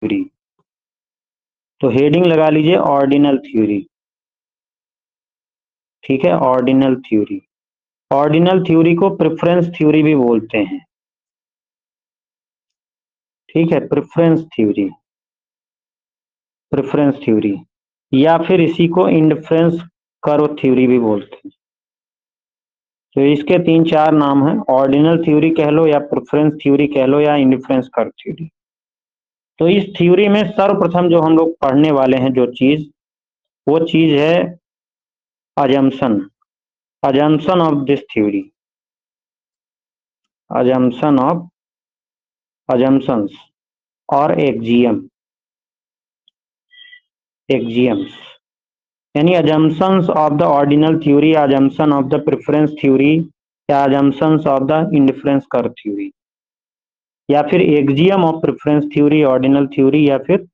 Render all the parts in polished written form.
Theory. तो heading लगा लीजिए ऑर्डिनल थ्योरी। ठीक है, ऑर्डिनल थ्योरी। ऑर्डिनल थ्योरी को प्रेफरेंस थ्योरी भी बोलते हैं। ठीक है, प्रेफरेंस थ्योरी, प्रेफरेंस थ्योरी, या फिर इसी को इंडिफरेंस कर्व थ्योरी भी बोलते हैं। तो इसके 3-4 नाम हैं, ऑर्डिनल थ्योरी कह लो, या प्रेफरेंस थ्योरी कह लो, या इंडिफरेंस कर्व थ्योरी। तो इस थ्योरी में सर्वप्रथम जो हम लोग पढ़ने वाले हैं जो चीज, वो चीज है assumption, assumption of this theory, assumption of, assumptions और एक्जियम, एक्जियम्स, यानी assumptions of the ordinal theory, assumption of the preference theory, या assumptions of the indifference curve theory, या फिर axiom of preference theory, ordinal theory, या फिर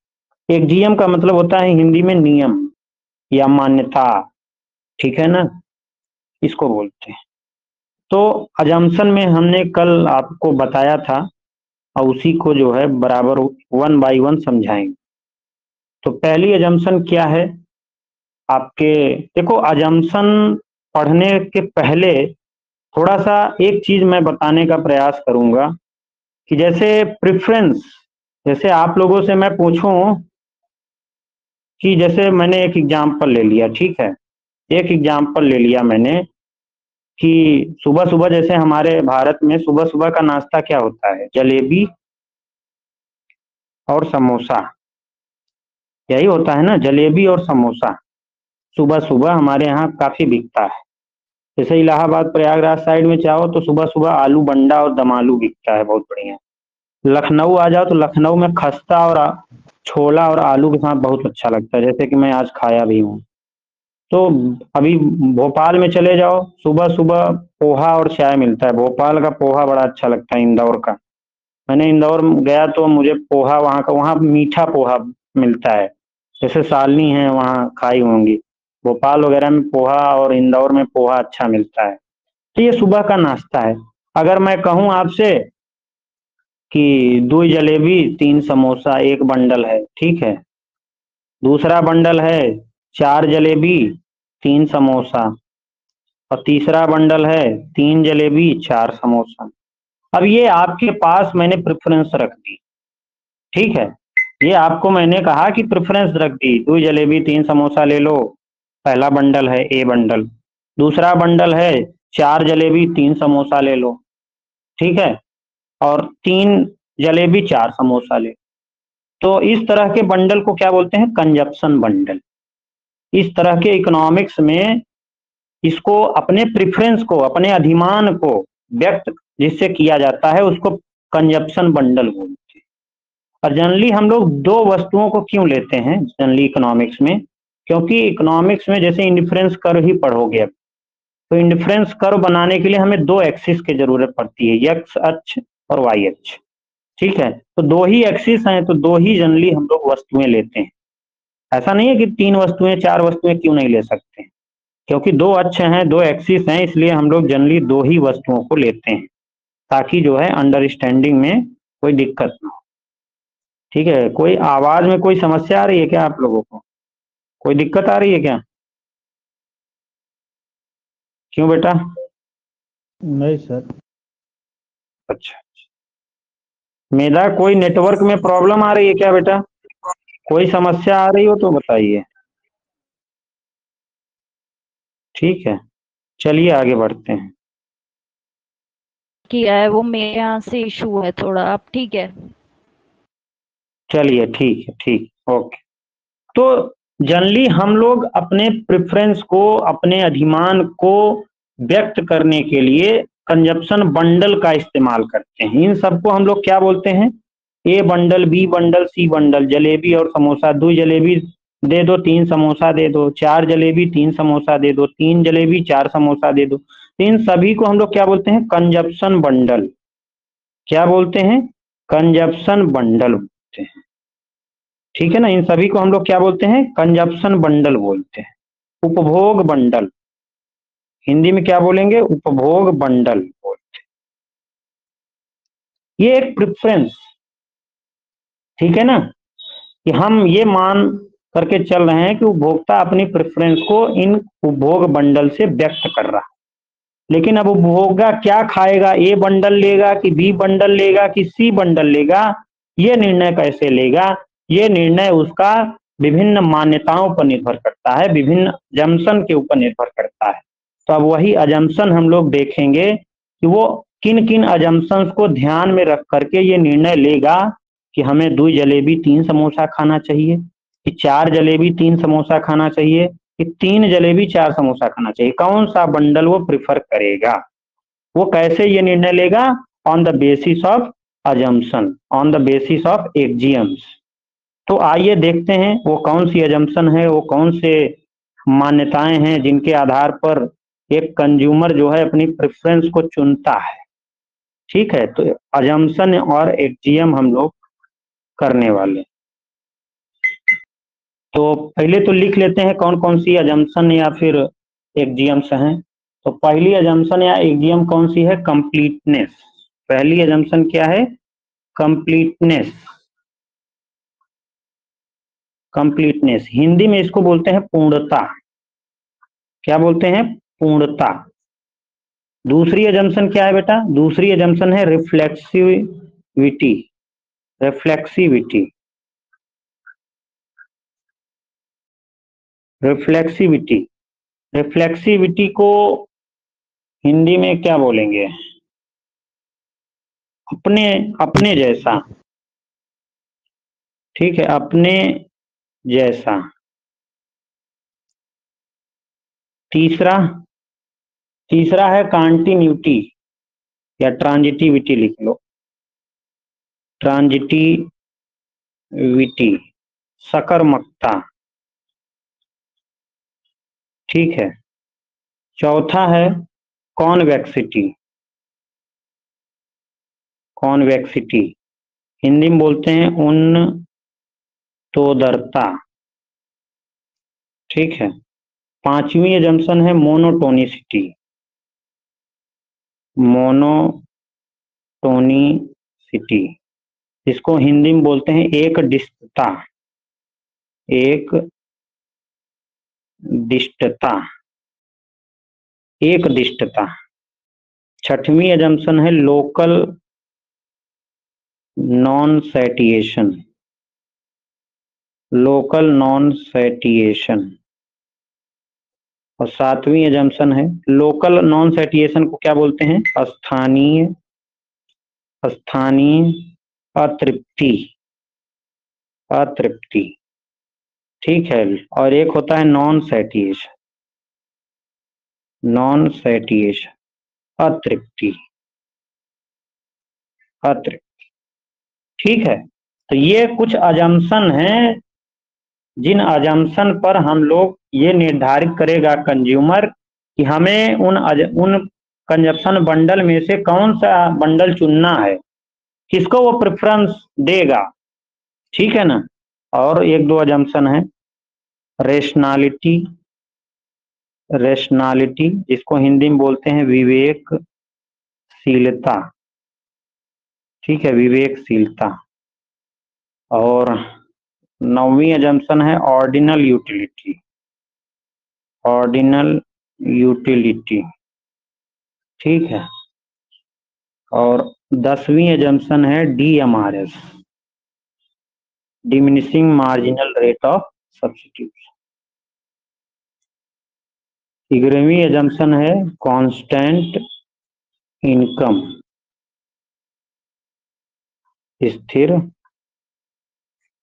axiom का मतलब होता है हिंदी में नियम या मान्यता। ठीक है ना, इसको बोलते हैं। तो अजम्पशन में हमने कल आपको बताया था, और उसी को जो है बराबर 1 बाय 1 समझाएंगे। तो पहली अजम्पशन क्या है आपके, देखो अजम्पशन पढ़ने के पहले थोड़ा सा एक चीज मैं बताने का प्रयास करूंगा कि जैसे प्रेफरेंस, जैसे आप लोगों से मैं पूछूं कि जैसे मैंने एक एग्जाम्पल ले लिया, ठीक है, एक एग्जाम्पल ले लिया मैंने कि सुबह सुबह जैसे हमारे भारत में सुबह सुबह का नाश्ता क्या होता है, जलेबी और समोसा, यही होता है ना, जलेबी और समोसा सुबह सुबह हमारे यहाँ काफी बिकता है। जैसे इलाहाबाद प्रयागराज साइड में चाहो तो सुबह सुबह आलू बंडा और दम आलू बिकता है, बहुत बढ़िया। लखनऊ आ जाओ तो लखनऊ में खस्ता और छोला और आलू के साथ बहुत अच्छा लगता है, जैसे कि मैं आज खाया भी हूँ। तो अभी भोपाल में चले जाओ, सुबह सुबह पोहा और चाय मिलता है, भोपाल का पोहा बड़ा अच्छा लगता है, इंदौर का। मैंने इंदौर गया तो मुझे पोहा वहाँ का, वहाँ मीठा पोहा मिलता है, जैसे सालनी है वहाँ खाई होंगी। भोपाल वगैरह में पोहा और इंदौर में पोहा अच्छा मिलता है। तो ये सुबह का नाश्ता है। अगर मैं कहूँ आपसे कि 2 जलेबी 3 समोसा एक बंडल है, ठीक है, दूसरा बंडल है 4 जलेबी 3 समोसा, और तीसरा बंडल है 3 जलेबी 4 समोसा। अब ये आपके पास मैंने प्रेफरेंस रख दी, ठीक है, ये आपको मैंने कहा कि प्रेफरेंस रख दी, 2 जलेबी 3 समोसा ले लो, पहला बंडल है ए बंडल। दूसरा बंडल है 4 जलेबी 3 समोसा ले लो, ठीक है, और 3 जलेबी 4 समोसा ले। तो इस तरह के बंडल को क्या बोलते हैं, कंजप्शन बंडल। इस तरह के इकोनॉमिक्स में इसको अपने प्रेफरेंस को, अपने अधिमान को व्यक्त जिससे किया जाता है उसको कंजप्शन बंडल बोलते हैं। और जनरली हम लोग 2 वस्तुओं को क्यों लेते हैं जनरली इकोनॉमिक्स में, क्योंकि इकोनॉमिक्स में जैसे इंडिफरेंस कर्व ही पढ़ोगे अब, तो इंडिफरेंस कर्व बनाने के लिए हमें 2 एक्सिस की जरूरत पड़ती है, एक्स अक्ष और वाई अक्ष। ठीक है, तो 2 ही एक्सिस हैं, तो 2 ही जनरली हम लोग वस्तुएं लेते हैं। ऐसा नहीं है कि 3 वस्तुएं 4 वस्तुएं क्यों नहीं ले सकते हैं, क्योंकि 2 अक्ष हैं, 2 एक्सिस हैं, इसलिए हम लोग जनरली 2 ही वस्तुओं को लेते हैं, ताकि जो है अंडरस्टैंडिंग में कोई दिक्कत ना हो। ठीक है, कोई आवाज में कोई समस्या आ रही है क्या आप लोगों को, कोई दिक्कत आ रही है क्या? क्यों बेटा? नहीं सर। अच्छा, मेरा कोई नेटवर्क में प्रॉब्लम आ रही है क्या बेटा? कोई समस्या आ रही हो तो बताइए। ठीक है, चलिए आगे बढ़ते हैं। किया है वो मेरे यहाँ से इशू है थोड़ा, अब ठीक है। चलिए ठीक है, ठीक, ओके। तो जनरली हम लोग अपने प्रेफरेंस को, अपने अधिमान को व्यक्त करने के लिए कंजप्शन बंडल का इस्तेमाल करते हैं। इन सबको हम लोग क्या बोलते हैं, A bundle, B bundle, C bundle. Jalebi और समोसा, 2 जलेबी दे दो 3 समोसा दे दो, 4 जलेबी 3 समोसा दे दो, 3 जलेबी 4 समोसा दे दो। तो इन सभी को हम लोग क्या बोलते हैं, कंजप्शन बंडल। क्या बोलते हैं, कंजप्शन बंडल बोलते हैं। ठीक है ना, इन सभी को हम लोग क्या बोलते हैं, कंजप्शन बंडल बोलते हैं। उपभोग बंडल, हिंदी में क्या बोलेंगे, उपभोग बंडल बोलते हैं। ये एक प्रेफरेंस, ठीक है ना, कि हम ये मान करके चल रहे हैं कि उपभोक्ता अपनी प्रेफरेंस को इन उपभोग बंडल से व्यक्त कर रहा है, लेकिन अब उपभोक्ता क्या खाएगा, ए बंडल लेगा कि बी बंडल लेगा कि सी बंडल लेगा, ये निर्णय कैसे लेगा? ये निर्णय उसका विभिन्न मान्यताओं पर निर्भर करता है, विभिन्न अजम्पशन के ऊपर निर्भर करता है। तो अब वही अजम्पशन हम लोग देखेंगे कि वो किन किन अजम्पशंस को ध्यान में रख करके ये निर्णय लेगा कि हमें 2 जलेबी 3 समोसा खाना चाहिए, कि 4 जलेबी 3 समोसा खाना चाहिए, कि 3 जलेबी 4 समोसा खाना चाहिए। कौन सा बंडल वो प्रिफर करेगा? वो कैसे ये निर्णय लेगा? On the basis of assumption, on the basis of axioms. तो आइए देखते हैं वो कौन सी अजम्पशन है, वो कौन से मान्यताएं हैं जिनके आधार पर एक कंज्यूमर जो है अपनी प्रेफरेंस को चुनता है। ठीक है, तो अजम्पशन और एक्जियम हम लोग करने वाले। तो पहले तो लिख लेते हैं कौन कौन सी अजम्पशन या फिर एक्जियम्स हैं। तो पहली अजम्पशन या एक्जियम कौन सी है? कंप्लीटनेस। पहली अजम्पशन क्या है? कंप्लीटनेस। कंप्लीटनेस हिंदी में इसको बोलते हैं पूर्णता। क्या बोलते हैं? पूर्णता। दूसरी अजम्पशन क्या है बेटा? दूसरी अजम्पशन है रिफ्लेक्सिविटी। रिफ्लेक्सिविटी। रिफ्लेक्सिविटी। रिफ्लेक्सिविटी को हिंदी में क्या बोलेंगे? अपने अपने जैसा। ठीक है, अपने जैसा। तीसरा तीसरा है कॉन्टिन्यूटी या ट्रांजिटिविटी, लिख लो ट्रांजिटिविटी, सकर्मकता। ठीक है, चौथा है कॉन्वेक्सिटी। कॉन्वेक्सिटी हिंदी में बोलते हैं उन्नतोदरता। ठीक है, पांचवी अजम्पशन है मोनोटोनिसिटी। मोनोटोनिसिटी इसको हिंदी में बोलते हैं एक दिष्टता। एक दिष्टता। एक दिष्टता। छठवीं अजम्पशन है लोकल नॉन सैटिएशन। Local non सैटिएशन। और सातवीं अजम्पशन है लोकल नॉन सैटिएशन को क्या बोलते हैं? स्थानीय स्थानीय अतृप्ति। अतृप्ति। ठीक है, और एक होता है नॉन सैटिएशन। नॉन सैटिएशन अतृप्ति। अतृप्ति। ठीक है, तो ये कुछ अजम्पशन हैं जिन अजम्पशन पर हम लोग ये निर्धारित करेगा कंज्यूमर कि हमें उन कंजप्शन बंडल में से कौन सा बंडल चुनना है, किसको वो प्रेफरेंस देगा। ठीक है ना। और एक दो अजम्पशन है रेशनैलिटी। रेशनैलिटी जिसको हिंदी में बोलते हैं विवेकशीलता। ठीक है, विवेकशीलता। और नौवीं अजम्पशन है ऑर्डिनल यूटिलिटी। Ordinal utility. ठीक है, और 10वीं अजम्पशन है DMRS, diminishing marginal rate of substitution. 11वीं अजम्पशन है कांस्टेंट इनकम, स्थिर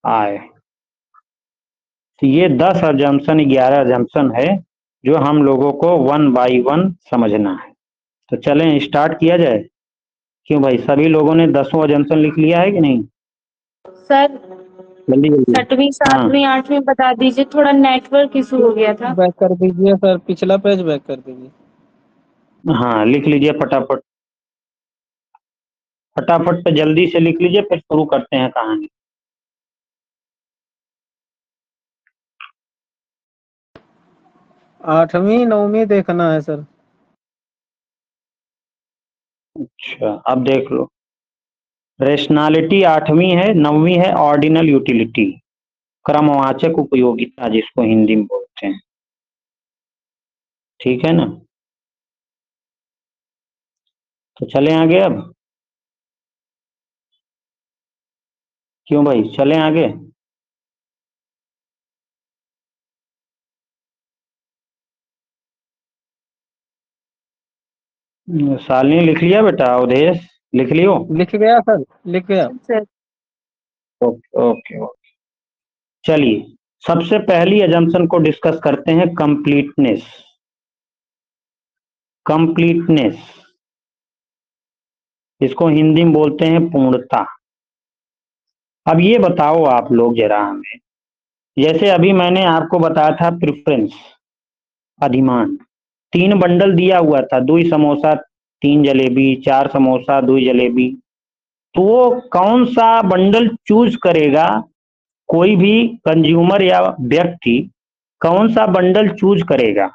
आय। तो ये 10 अजम्पशन 11 अजम्पशन है जो हम लोगों को 1 बाई 1 समझना है। तो चलें स्टार्ट किया जाए। क्यों भाई, सभी लोगों ने 10वां अजम्पशन लिख लिया है कि नहीं? सर जल्दी जल्दी। 6वीं हाँ 7वीं 8वीं बता दीजिए, थोड़ा नेटवर्क इशू हो गया था। बैक कर दीजिए सर, पिछला पेज बैक कर दीजिए। हाँ, लिख लीजिए फटाफट। फटाफट पे जल्दी से लिख लीजिए, फिर शुरू करते हैं कहानी। 8वीं 9वीं देखना है सर। अच्छा, अब देख लो। रेशनैलिटी 8वीं है, 9वीं है ऑर्डिनल यूटिलिटी। क्रमवाचक उपयोगिता जिसको हिंदी में बोलते हैं, ठीक है ना। तो चलें आगे अब, क्यों भाई, चलें आगे। शालिनी लिख लिया बेटा, अवधेश लिख लियो। लिख गया सर, लिख गया। Sir okay okay okay. चलिए सबसे पहली अजम्पशन को डिस्कस करते हैं, कंप्लीटनेस। कंप्लीटनेस इसको हिंदी में बोलते हैं पूर्णता। अब ये बताओ आप लोग जरा हमें, जैसे अभी मैंने आपको बताया था प्रेफरेंस, अधिमान, 3 बंडल दिया हुआ था, 2 समोसा 3 जलेबी, 4 समोसा 2 जलेबी, तो वो कौन सा बंडल चूज करेगा, कोई भी कंज्यूमर या व्यक्ति कौन सा बंडल चूज करेगा,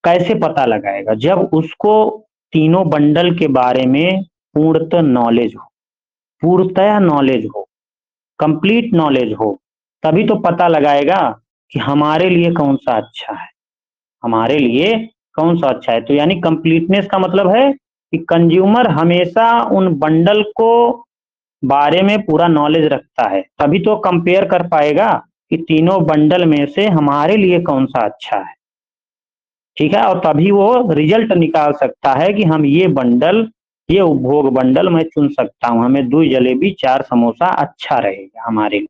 कैसे पता लगाएगा? जब उसको तीनों बंडल के बारे में पूर्णतः नॉलेज हो, पूर्णतया नॉलेज हो, कंप्लीट नॉलेज हो, तभी तो पता लगाएगा कि हमारे लिए कौन सा अच्छा है, हमारे लिए कौन सा अच्छा है। तो यानी कंप्लीटनेस का मतलब है कि कंज्यूमर हमेशा उन बंडल को बारे में पूरा नॉलेज रखता है, तभी तो कंपेयर कर पाएगा कि तीनों बंडल में से हमारे लिए कौन सा अच्छा है, ठीक है। और तभी वो रिजल्ट निकाल सकता है कि हम ये बंडल, ये उपभोग बंडल मैं चुन सकता हूँ, हमें 2 जलेबी 4 समोसा अच्छा रहेगा हमारे लिए।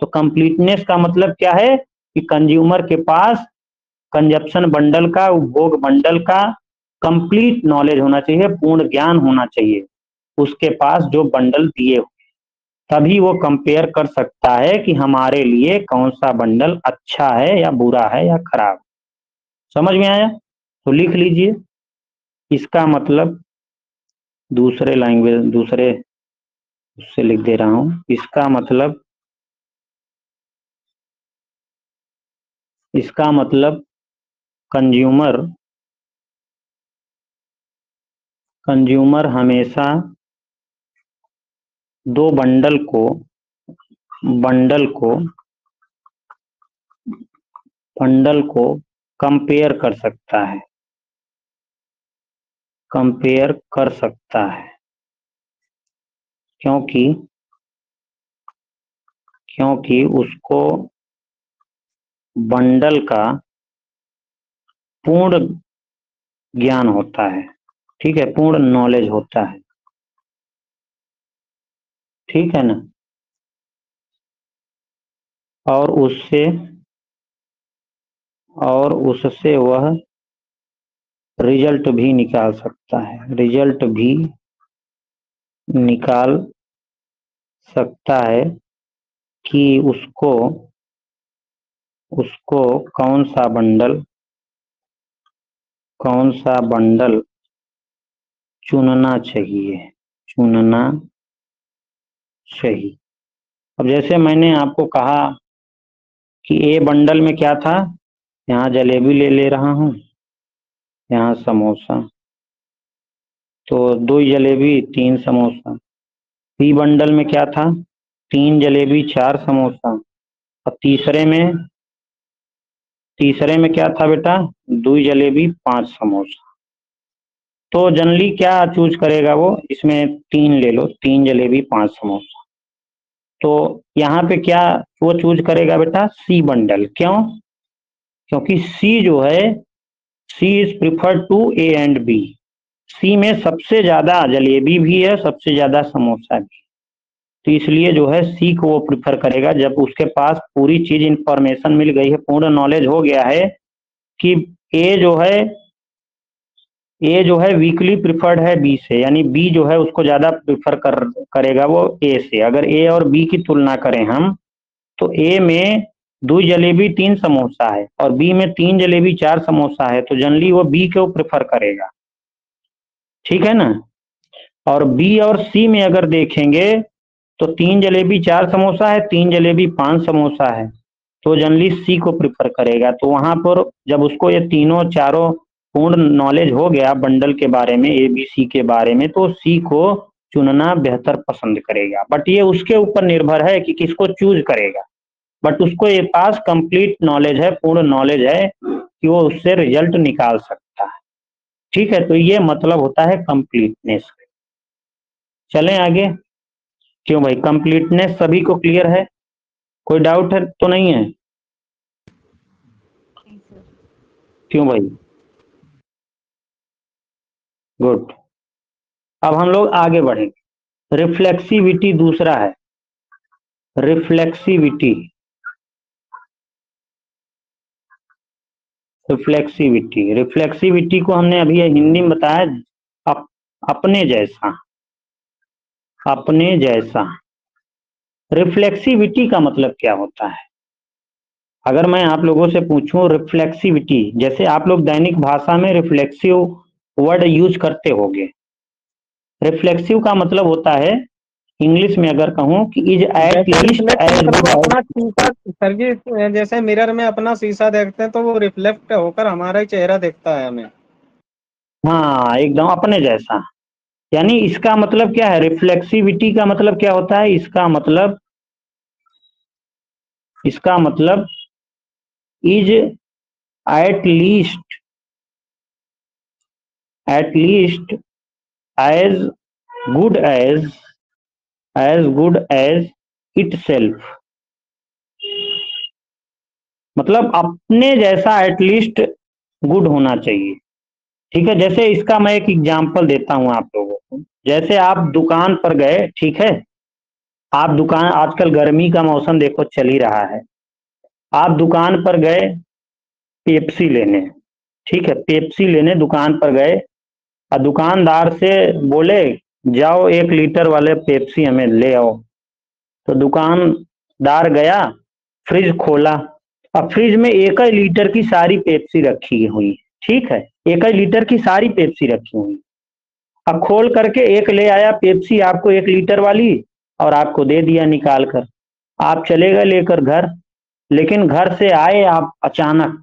तो कंप्लीटनेस का मतलब क्या है कि कंज्यूमर के पास कंजप्शन बंडल का, उपभोग बंडल का कंप्लीट नॉलेज होना चाहिए, पूर्ण ज्ञान होना चाहिए उसके पास जो बंडल दिए हुए, तभी वो कंपेयर कर सकता है कि हमारे लिए कौन सा बंडल अच्छा है या बुरा है या खराब। समझ में आया? तो लिख लीजिए, इसका मतलब दूसरे लैंग्वेज, दूसरे उससे लिख दे रहा हूं, इसका मतलब कंज्यूमर हमेशा 2 बंडल को कंपेयर कर सकता है, क्योंकि उसको बंडल का पूर्ण ज्ञान होता है, ठीक है, पूर्ण नॉलेज होता है, ठीक है ना। और उससे वह रिजल्ट भी निकाल सकता है, कि उसको कौन सा बंडल चुनना चाहिए। अब जैसे मैंने आपको कहा कि ए बंडल में क्या था, यहाँ जलेबी ले रहा हूं, यहाँ समोसा, तो 2 जलेबी 3 समोसा। बी बंडल में क्या था, 3 जलेबी 4 समोसा। और तीसरे में क्या था बेटा, 2 जलेबी 5 समोसा। तो जनरली क्या चूज करेगा वो, इसमें 3 ले लो, 3 जलेबी 5 समोसा। तो यहाँ पे क्या वो चूज करेगा बेटा, सी बंडल। क्यों? क्योंकि सी जो है, C is preferred to A and B. C में सबसे ज्यादा जलेबी भी है, सबसे ज्यादा समोसा भी, तो इसलिए जो है सी को वो प्रिफर करेगा। जब उसके पास पूरी चीज इंफॉर्मेशन मिल गई है, पूर्ण नॉलेज हो गया है कि ए जो है वीकली प्रिफर्ड है बी से, यानी बी जो है उसको ज्यादा प्रिफर करेगा वो ए से। अगर ए और बी की तुलना करें हम, तो ए में 2 जलेबी 3 समोसा है और बी में 3 जलेबी 4 समोसा है, तो जनरली वो बी को प्रेफर करेगा, ठीक है ना। और बी और सी में अगर देखेंगे तो 3 जलेबी 4 समोसा है, 3 जलेबी 5 समोसा है, तो जनरली सी को प्रेफर करेगा। तो वहां पर जब उसको ये तीनों चारों पूर्ण नॉलेज हो गया बंडल के बारे में, ए बी सी के बारे में, तो सी को चुनना बेहतर पसंद करेगा। बट ये उसके ऊपर निर्भर है कि किसको चूज करेगा। बट उसको ये पास कंप्लीट नॉलेज है, पूर्ण नॉलेज है कि वो उससे रिजल्ट निकाल सकता है। ठीक है, तो ये मतलब होता है कंप्लीटनेस। चलें आगे। क्यों भाई, कंप्लीटनेस सभी को क्लियर है? कोई डाउट है तो नहीं है? क्यों भाई? गुड। अब हम लोग आगे बढ़ेंगे। रिफ्लेक्सिविटी दूसरा है, रिफ्लेक्सिविटी। रिफ्लेक्सिविटी रिफ्लेक्सिविटी को हमने अभी हिंदी में बताया अपने जैसा, अपने जैसा। रिफ्लेक्सिविटी का मतलब क्या होता है? अगर मैं आप लोगों से पूछूं रिफ्लेक्सिविटी, जैसे आप लोग दैनिक भाषा में रिफ्लेक्सिव वर्ड यूज करते होंगे। रिफ्लेक्सिव का मतलब होता है, इंग्लिश में अगर कहूं कि इज एट जैसे लीस्ट रिफ्लेक्ट एज मतलब गुड। अपना शीशा, सर जी जैसे मिरर में अपना शीशा देखते हैं तो वो रिफ्लेक्ट होकर हमारा ही चेहरा देखता है हमें। हाँ, एकदम अपने जैसा। यानी इसका मतलब क्या है? रिफ्लेक्सिविटी का मतलब क्या होता है? इसका मतलब is at least as good as itself. मतलब अपने जैसा एटलीस्ट गुड होना चाहिए। ठीक है, जैसे इसका मैं एक एग्जांपल देता हूं आप लोगों को। जैसे आप दुकान पर गए, ठीक है, आप दुकान, आजकल गर्मी का मौसम देखो चल ही रहा है, आप दुकान पर गए पेप्सी लेने। ठीक है, पेप्सी लेने दुकान पर गए और दुकानदार से बोले जाओ 1 लीटर वाले पेप्सी हमें ले आओ। तो दुकानदार गया, फ्रिज खोला, अब फ्रिज में 1 लीटर की सारी पेप्सी रखी हुई। ठीक है, 1 लीटर की सारी पेप्सी रखी हुई। अब खोल करके एक ले आया पेप्सी आपको 1 लीटर वाली और आपको दे दिया निकाल कर। आप चले गए लेकर घर, लेकिन घर से आए आप अचानक,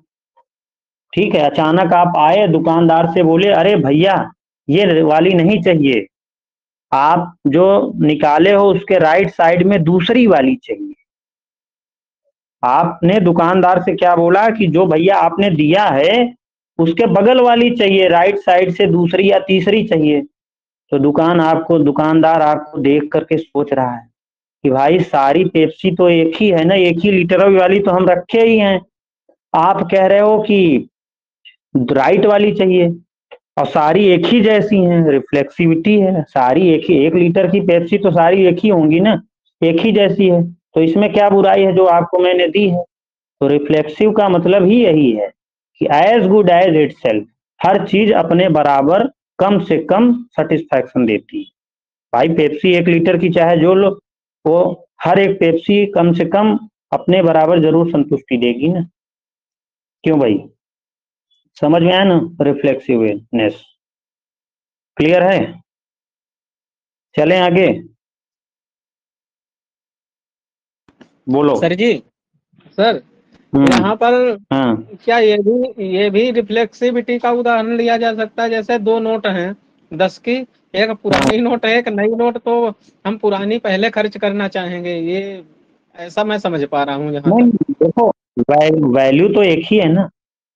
ठीक है, अचानक आप आए, दुकानदार से बोले अरे भैया ये वाली नहीं चाहिए, आप जो निकाले हो उसके राइट साइड में दूसरी वाली चाहिए। आपने दुकानदार से क्या बोला कि जो भैया आपने दिया है उसके बगल वाली चाहिए, राइट साइड से दूसरी या तीसरी चाहिए। तो दुकानदार आपको देख करके सोच रहा है कि भाई सारी पेप्सी तो एक ही है ना, 1 ही लीटर वाली तो हम रखे ही हैं, आप कह रहे हो कि राइट वाली चाहिए और सारी एक ही जैसी हैं। रिफ्लेक्सिविटी है, सारी एक ही, 1 लीटर की पेप्सी तो सारी एक ही होंगी ना, एक ही जैसी है, तो इसमें क्या बुराई है जो आपको मैंने दी है? तो रिफ्लेक्सिव का मतलब ही यही है कि as good as itself, हर चीज अपने बराबर कम से कम सेटिस्फैक्शन देती है। भाई पेप्सी 1 लीटर की चाहे जो लो, वो हर एक पेप्सी कम से कम अपने बराबर जरूर संतुष्टि देगी ना। क्यों भाई, समझ में आया ना? रिफ्लेक्सिवनेस क्लियर है? चलें आगे, बोलो। सर जी, सर यहाँ पर हाँ क्या ये भी रिफ्लेक्सिविटी का उदाहरण लिया जा सकता है? जैसे दो नोट हैं 10 की, एक पुरानी नोट है एक नई नोट, तो हम पुरानी पहले खर्च करना चाहेंगे, ये ऐसा मैं समझ पा रहा हूँ जहाँ नहीं, तक। देखो वैल्यू तो एक ही है ना,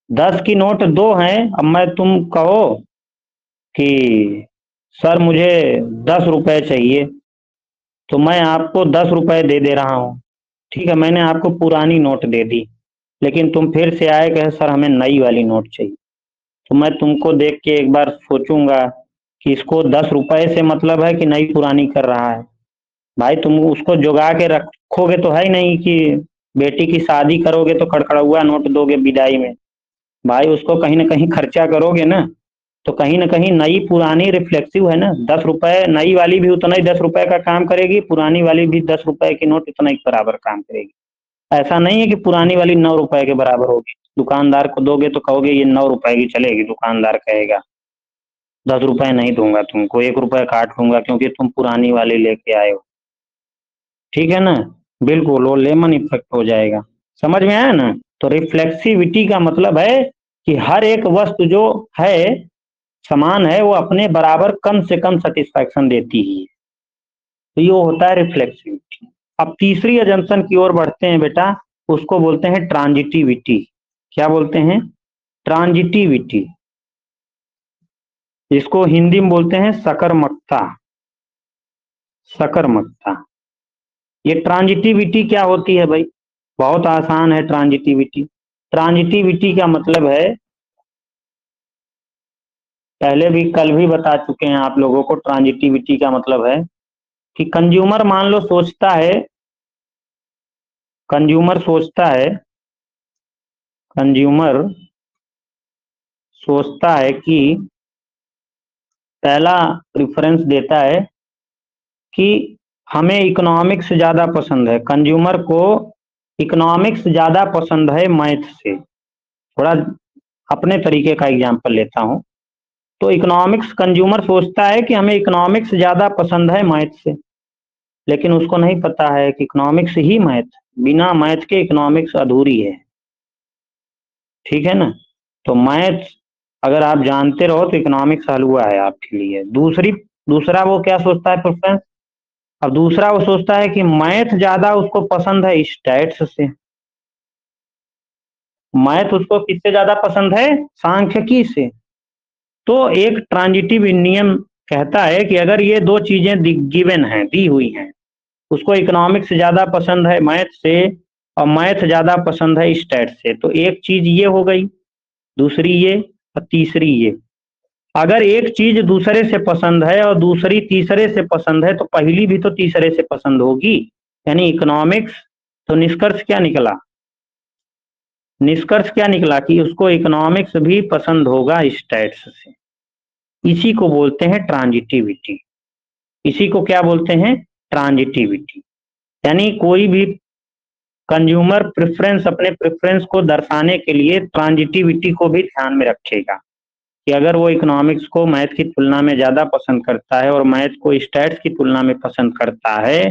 10 की नोट 2 हैं। अब मैं तुम कहो कि सर मुझे 10 रुपए चाहिए, तो मैं आपको 10 रुपए दे रहा हूँ। ठीक है, मैंने आपको पुरानी नोट दे दी, लेकिन तुम फिर से आए कहे सर हमें नई वाली नोट चाहिए। तो मैं तुमको देख के एक बार सोचूंगा कि इसको 10 रुपए से मतलब है कि नई पुरानी कर रहा है। भाई तुम उसको जुगा के रखोगे तो है ही नहीं कि बेटी की शादी करोगे तो कड़कड़ुआ नोट दोगे विदाई में। भाई उसको कहीं ना कहीं खर्चा करोगे ना, तो कहीं ना कहीं नई पुरानी रिफ्लेक्सिव है ना। 10 रुपए नई वाली भी उतना ही 10 रुपए का काम करेगी, पुरानी वाली भी 10 रुपए की नोट उतना ही बराबर काम करेगी। ऐसा नहीं है कि पुरानी वाली 9 रुपए के बराबर होगी। दुकानदार को दोगे तो कहोगे ये 9 रुपए की चलेगी, दुकानदार कहेगा 10 रुपए नहीं दूंगा तुमको, 1 रुपए काट लूंगा क्योंकि तुम पुरानी वाली लेके आए हो। ठीक है ना, बिल्कुल वो लेमन इफेक्ट हो जाएगा। समझ में आया ना? तो रिफ्लेक्सिविटी का मतलब है कि हर एक वस्तु जो है, समान है, वो अपने बराबर कम से कम सेटिस्फैक्शन देती ही है। तो ये होता है रिफ्लेक्सिविटी। अब तीसरी अजम्पशन की ओर बढ़ते हैं बेटा, उसको बोलते हैं ट्रांजिटिविटी। क्या बोलते हैं? ट्रांजिटिविटी। इसको हिंदी में बोलते हैं सकर्मकता। सकर्मकता। ये ट्रांजिटिविटी क्या होती है भाई? बहुत आसान है ट्रांजिटिविटी। ट्रांजिटिविटी का मतलब है, पहले भी कल भी बता चुके हैं आप लोगों को, ट्रांजिटिविटी का मतलब है कि कंज्यूमर मान लो सोचता है, कंज्यूमर सोचता है, कंज्यूमर सोचता है कि पहला प्रेफरेंस देता है कि हमें इकोनॉमिक्स ज्यादा पसंद है, कंज्यूमर को इकोनॉमिक्स ज्यादा पसंद है मैथ से। थोड़ा अपने तरीके का एग्जांपल लेता हूं। तो इकोनॉमिक्स, कंज्यूमर सोचता है कि हमें इकोनॉमिक्स ज्यादा पसंद है मैथ से, लेकिन उसको नहीं पता है कि इकोनॉमिक्स ही मैथ, बिना मैथ के इकोनॉमिक्स अधूरी है। ठीक है ना? तो मैथ अगर आप जानते रहो तो इकोनॉमिक्स हलवा है आपके लिए। दूसरा वो क्या सोचता है प्रेफरेंस? अब दूसरा वो सोचता है कि मैथ ज्यादा उसको पसंद है स्टैट्स से। मैथ उसको किससे ज्यादा पसंद है? सांख्यिकी से। तो एक ट्रांजिटिव नियम कहता है कि अगर ये दो चीजें गिवन हैं, दी हुई हैं, उसको इकोनॉमिक्स ज्यादा पसंद है मैथ से और मैथ ज्यादा पसंद है स्टैट से, तो एक चीज ये हो गई, दूसरी ये और तीसरी ये। अगर एक चीज दूसरे से पसंद है और दूसरी तीसरे से पसंद है तो पहली भी तो तीसरे से पसंद होगी, यानी इकोनॉमिक्स। तो निष्कर्ष क्या निकला? निष्कर्ष क्या निकला कि उसको इकोनॉमिक्स भी पसंद होगा स्टैट्स से। इसी को बोलते हैं ट्रांजिटिविटी। इसी को क्या बोलते हैं? ट्रांजिटिविटी। यानी कोई भी कंज्यूमर प्रेफरेंस, अपने प्रेफरेंस को दर्शाने के लिए ट्रांजिटिविटी को भी ध्यान में रखेगा कि अगर वो इकोनॉमिक्स को मैथ की तुलना में ज्यादा पसंद करता है और मैथ को स्टैट्स की तुलना में पसंद करता है,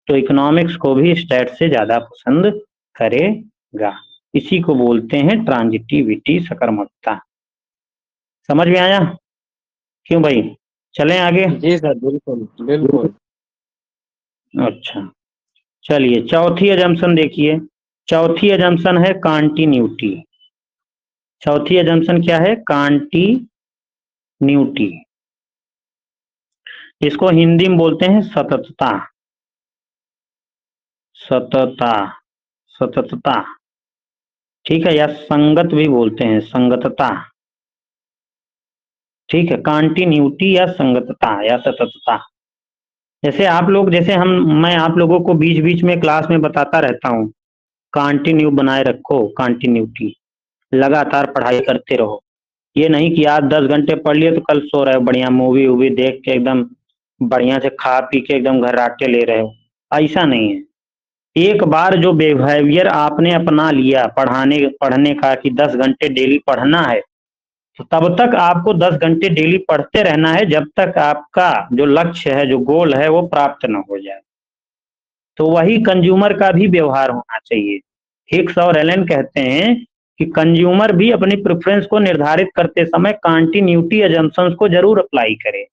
तो इकोनॉमिक्स को भी स्टैट्स से ज्यादा पसंद करेगा। इसी को बोलते हैं ट्रांजिटिविटी, सकर्मकता। समझ में आया? क्यों भाई, चलें आगे? जी सर, बिल्कुल बिल्कुल। अच्छा, चलिए चौथी अजम्पशन देखिए। चौथी अजम्पशन है कॉन्टिन्यूटी। चौथी अजम्पशन क्या है? कॉन्टिन्यूटी। इसको हिंदी में बोलते हैं सततता। सतता, सततता। ठीक है, या संगत भी बोलते हैं, संगतता। ठीक है, कॉन्टिन्यूटी या संगतता या सततता। जैसे आप लोग, जैसे मैं आप लोगों को बीच बीच में क्लास में बताता रहता हूँ, कॉन्टिन्यू बनाए रखो, कॉन्टिन्यूटी, लगातार पढ़ाई करते रहो। ये नहीं कि आज 10 घंटे पढ़ लिए तो कल सो रहे हो, बढ़िया मूवी वूवी देख के एकदम बढ़िया से खा पी के एकदम घर्राटे ले रहे हो। ऐसा नहीं है। एक बार जो बिहेवियर आपने अपना लिया पढ़ने का कि 10 घंटे डेली पढ़ना है, तो तब तक आपको 10 घंटे डेली पढ़ते रहना है जब तक आपका जो लक्ष्य है, जो गोल है, वो प्राप्त न हो जाए। तो वही कंज्यूमर का भी व्यवहार होना चाहिए। हिक्स और एलन कहते हैं कि कंज्यूमर भी अपनी प्रेफरेंस को निर्धारित करते समय कॉन्टिन्यूटी अजम्पशंस को जरूर अप्लाई करे।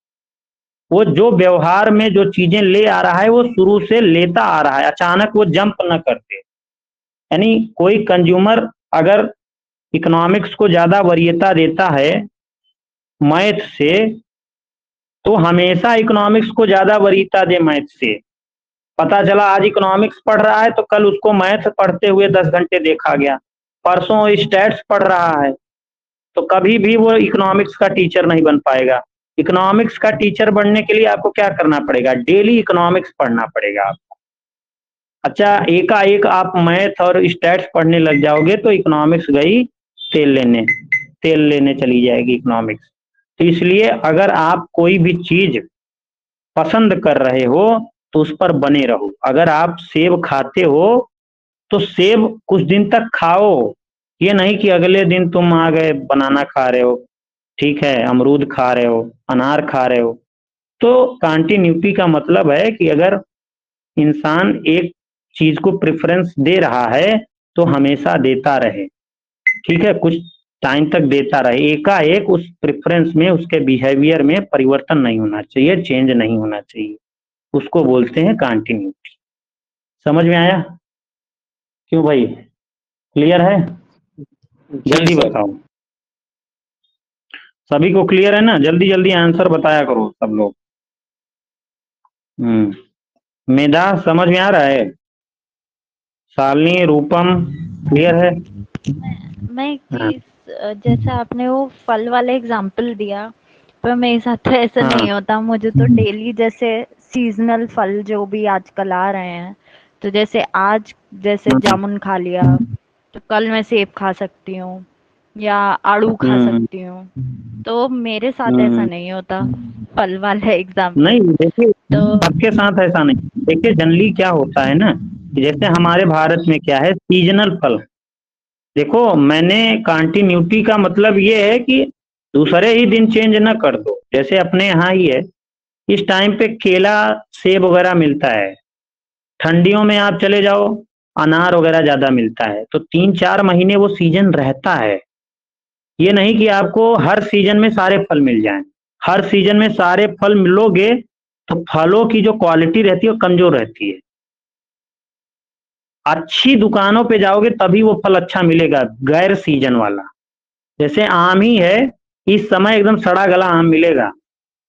वो जो व्यवहार में जो चीजें ले आ रहा है वो शुरू से लेता आ रहा है, अचानक वो जंप न कर दे। यानी कोई कंज्यूमर अगर इकोनॉमिक्स को ज्यादा वरीयता देता है मैथ से, तो हमेशा इकोनॉमिक्स को ज्यादा वरीयता दे मैथ से। पता चला आज इकोनॉमिक्स पढ़ रहा है तो कल उसको मैथ पढ़ते हुए 10 घंटे देखा गया, परसों स्टैट्स पढ़ रहा है, तो कभी भी वो इकोनॉमिक्स का टीचर नहीं बन पाएगा। इकोनॉमिक्स का टीचर बनने के लिए आपको क्या करना पड़ेगा? डेली इकोनॉमिक्स पढ़ना पड़ेगा आपको। अच्छा, एकाएक आप मैथ और स्टैट्स पढ़ने लग जाओगे तो इकोनॉमिक्स गई तेल लेने चली जाएगी इकोनॉमिक्स। तो इसलिए अगर आप कोई भी चीज पसंद कर रहे हो तो उस पर बने रहो। अगर आप सेब खाते हो तो सेब कुछ दिन तक खाओ, ये नहीं कि अगले दिन तुम आ गए बनाना खा रहे हो, ठीक है, अमरूद खा रहे हो, अनार खा रहे हो। तो कॉन्टिन्यूटी का मतलब है कि अगर इंसान एक चीज को प्रेफरेंस दे रहा है तो हमेशा देता रहे, ठीक है, कुछ टाइम तक देता रहे। एकाएक उस प्रेफरेंस में, उसके बिहेवियर में परिवर्तन नहीं होना चाहिए, चेंज नहीं होना चाहिए। उसको बोलते हैं कॉन्टिन्यूटी। समझ में आया? क्यों भाई, क्लियर है? जी जल्दी सर। बताओ, सभी को क्लियर है ना? जल्दी जल्दी आंसर बताया करो सब लोग। मेधा समझ में आ रहा है? शालिनी, रूपम, क्लियर है? मैं एक हाँ चीज, जैसे आपने वो फल वाला एग्जाम्पल दिया, पर मेरे साथ तो ऐसा हाँ नहीं होता। मुझे तो डेली जैसे सीजनल फल जो भी आजकल आ रहे हैं, तो जैसे आज जैसे हाँ, जामुन खा लिया, तो कल मैं सेब खा सकती हूँ या आड़ू खा हम्म सकती हूँ। तो मेरे साथ ऐसा हम्म नहीं होता फल वाला नहीं एग्जाम्पल। देखिए, तो सबके साथ ऐसा नहीं। देखिए जनरली क्या होता है ना, कि जैसे हमारे भारत में क्या है, सीजनल फल। देखो, मैंने कंटिन्यूटी का मतलब ये है कि दूसरे ही दिन चेंज न कर दो। जैसे अपने यहाँ ही है, इस टाइम पे केला सेब वगैरह मिलता है। ठंडियों में आप चले जाओ, अनार वगैरह ज्यादा मिलता है। तो 3-4 महीने वो सीजन रहता है। ये नहीं कि आपको हर सीजन में सारे फल मिल जाएं। हर सीजन में सारे फल मिलोगे तो फलों की जो क्वालिटी रहती है वो कमजोर रहती है। अच्छी दुकानों पे जाओगे तभी वो फल अच्छा मिलेगा, गैर सीजन वाला। जैसे आम ही है, इस समय एकदम सड़ा गला आम मिलेगा।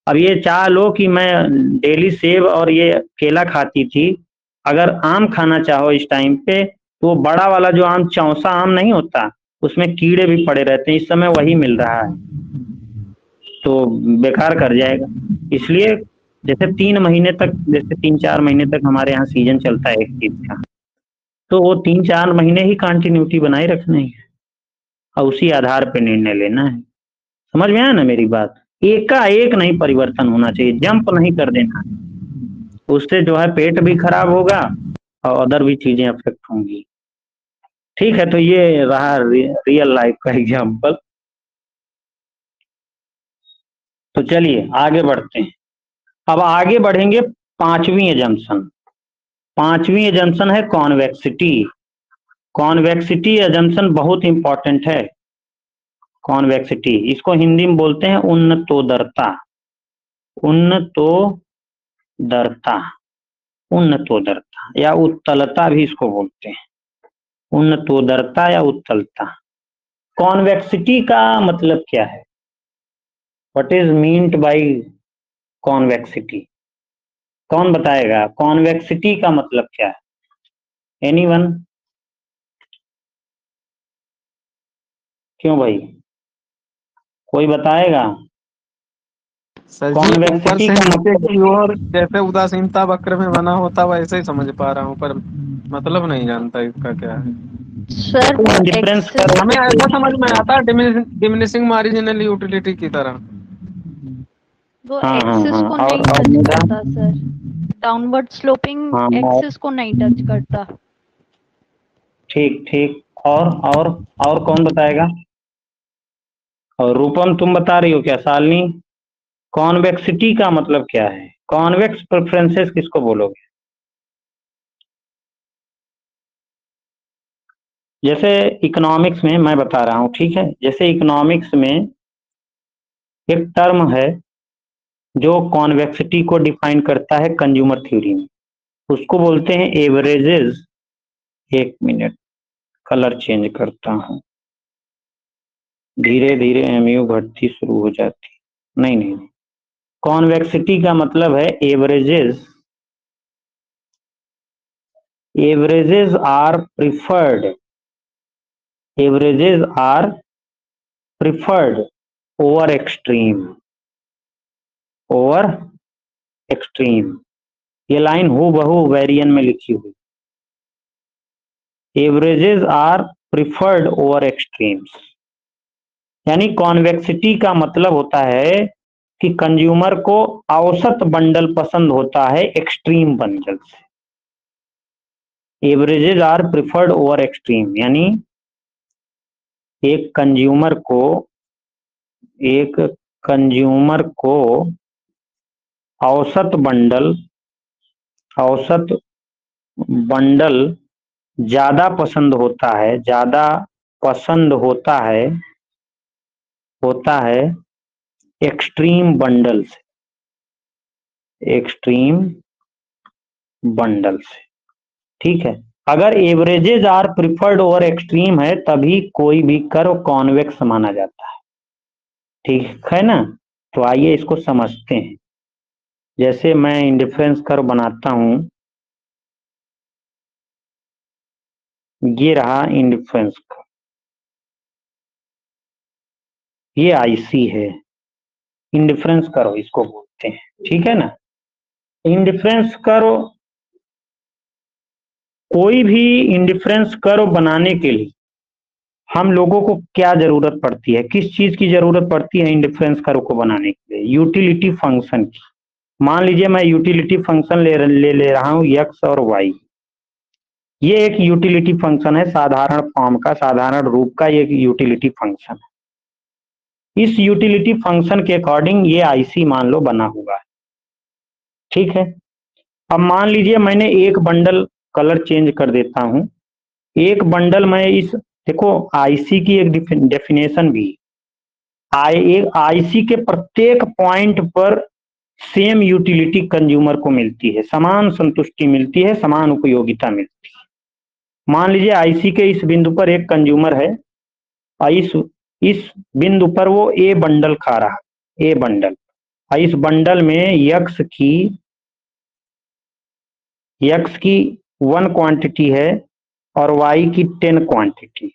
अब ये चाह लो कि मैं डेली सेब और ये केला खाती थी, अगर आम खाना चाहो इस टाइम पे, तो वो बड़ा वाला जो आम, चौसा आम नहीं होता, उसमें कीड़े भी पड़े रहते हैं। इस समय वही मिल रहा है, तो बेकार कर जाएगा। इसलिए जैसे 3 महीने तक, जैसे 3-4 महीने तक हमारे यहाँ सीजन चलता है एक चीज का, तो वो 3-4 महीने ही कंटिन्यूटी बनाए रखनी है और उसी आधार पे निर्णय लेना है। समझ में आया ना मेरी बात? एक का एक नहीं परिवर्तन होना चाहिए, जंप नहीं कर देना। उससे जो है पेट भी खराब होगा और अदर भी चीजें अफेक्ट होंगी। ठीक है, तो ये रहा रियल लाइफ का एग्जाम्पल। तो चलिए आगे बढ़ते हैं। अब आगे बढ़ेंगे, पांचवी एजम्पशन। पांचवी एजम्पशन है कॉन्वेक्सिटी। कॉन्वेक्सिटी एजम्पशन बहुत इंपॉर्टेंट है। कॉन्वेक्सिटी, इसको हिंदी में बोलते हैं उन्नतोदरता। उन्नतोदरता, उन्नतोदरता या उत्तलता भी इसको बोलते हैं। उन्नतोदरता या उत्तलता। कॉन्वेक्सिटी का मतलब क्या है? What is meant by convexity? कौन बताएगा कॉन्वेक्सिटी का मतलब क्या है? एनीवन? क्यों भाई, कोई बताएगा? सर जी ऊपर कॉन्वेक्सिटी से का नीचे मतलब, की ओर जैसे उदासीनता वक्र में बना होता वैसे ही समझ पा रहा हूँ, पर मतलब नहीं जानता इसका क्या है। सर वो डिफरेंस एक्सिस, हमें ऐसा समझ में कर। आता है डिमिनिशिंग मार्जिनल यूटिलिटी की तरह। वो हाँ हाँ एक्सिस हाँ, को नहीं और टच मेरा, करता सर। डाउनवर्ड स्लोपिंग हाँ एक्सिस को नहीं टच करता। ठीक ठीक। और कौन बताएगा? और रूपम तुम बता रही हो क्या? शालिनी, कॉन्वेक्सिटी का मतलब क्या है? कॉन्वेक्स प्रेफरेंसेस किसको बोलोगे? जैसे इकोनॉमिक्स में मैं बता रहा हूँ, ठीक है? जैसे इकोनॉमिक्स में एक टर्म है जो कॉन्वेक्सिटी को डिफाइन करता है कंज्यूमर थ्योरी में, उसको बोलते हैं एवरेजेस। एक मिनट, कलर चेंज करता हूँ। धीरे धीरे एमयू घटती शुरू हो जाती। नहीं नहीं नहीं, कॉन्वेक्सिटी का मतलब है averages. Averages are preferred, averages are preferred over extreme, over extreme. ये लाइन हूबहू बहू वेरियन में लिखी हुई। Averages are preferred over extremes, यानी कॉन्वेक्सिटी का मतलब होता है कि कंज्यूमर को औसत बंडल पसंद होता है एक्सट्रीम बंडल से। Averages are preferred over extreme, यानी एक कंज्यूमर को, एक कंज्यूमर को औसत बंडल, औसत बंडल ज्यादा पसंद होता है, ज्यादा पसंद होता है एक्सट्रीम बंडल से, एक्सट्रीम बंडल से। ठीक है, अगर averages are preferred over extreme है तभी कोई भी कर्व कॉन्वेक्स माना जाता है, ठीक है ना। तो आइए इसको समझते हैं। जैसे मैं इंडिफरेंस कर्व बनाता हूं, ये रहा इंडिफरेंस कर्व, ये आईसी है, इंडिफरेंस कर्व इसको बोलते हैं, ठीक है ना। इंडिफरेंस कर्व, कोई भी इंडिफरेंस कर्व बनाने के लिए हम लोगों को क्या जरूरत पड़ती है, किस चीज की जरूरत पड़ती है इंडिफरेंस कर्व को बनाने के लिए? यूटिलिटी फंक्शन की। मान लीजिए मैं यूटिलिटी फंक्शन ले रहा हूं x और y। ये एक यूटिलिटी फंक्शन है, साधारण फॉर्म का, साधारण रूप का ये यूटिलिटी फंक्शन है। इस यूटिलिटी फंक्शन के अकॉर्डिंग ये आईसी मान लो बना हुआ है, ठीक है। अब मान लीजिए मैंने एक बंडल कलर चेंज कर देता हूं, एक बंडल में इस, देखो आईसी की एक डेफिनेशन भी, आईसी के प्रत्येक पॉइंट पर सेम यूटिलिटी कंज्यूमर को मिलती है, समान संतुष्टि मिलती है, समान उपयोगिता मिलती है। मान लीजिए आईसी के इस बिंदु पर एक कंज्यूमर है और इस बिंदु पर वो ए बंडल खा रहा है, ए बंडल, और इस बंडल में यक्स की 1 क्वांटिटी है और वाई की 10 क्वांटिटी,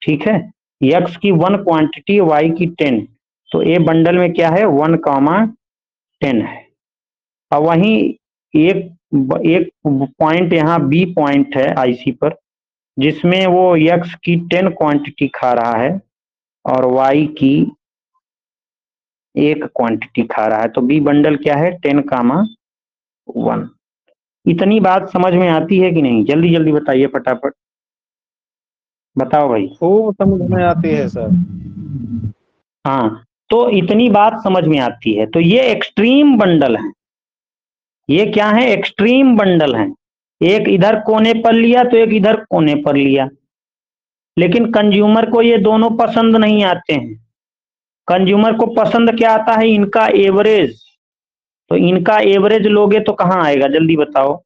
ठीक है। यक्स की 1 क्वांटिटी, वाई की 10, तो ए बंडल में क्या है 1,10 है। और वहीं एक पॉइंट यहाँ बी पॉइंट है आईसी पर, जिसमें वो यक्स की 10 क्वांटिटी खा रहा है और वाई की 1 क्वांटिटी खा रहा है। तो बी बंडल क्या है 10,1। इतनी बात समझ में आती है कि नहीं? जल्दी जल्दी बताइए, फटाफट बताओ भाई। खूब समझ में आती है सर। हाँ, तो इतनी बात समझ में आती है। तो ये एक्सट्रीम बंडल है, ये क्या है एक्सट्रीम बंडल है। एक इधर कोने पर लिया तो एक इधर कोने पर लिया, लेकिन कंज्यूमर को ये दोनों पसंद नहीं आते हैं। कंज्यूमर को पसंद क्या आता है? इनका एवरेज। तो इनका एवरेज लोगे तो कहाँ आएगा, जल्दी बताओ।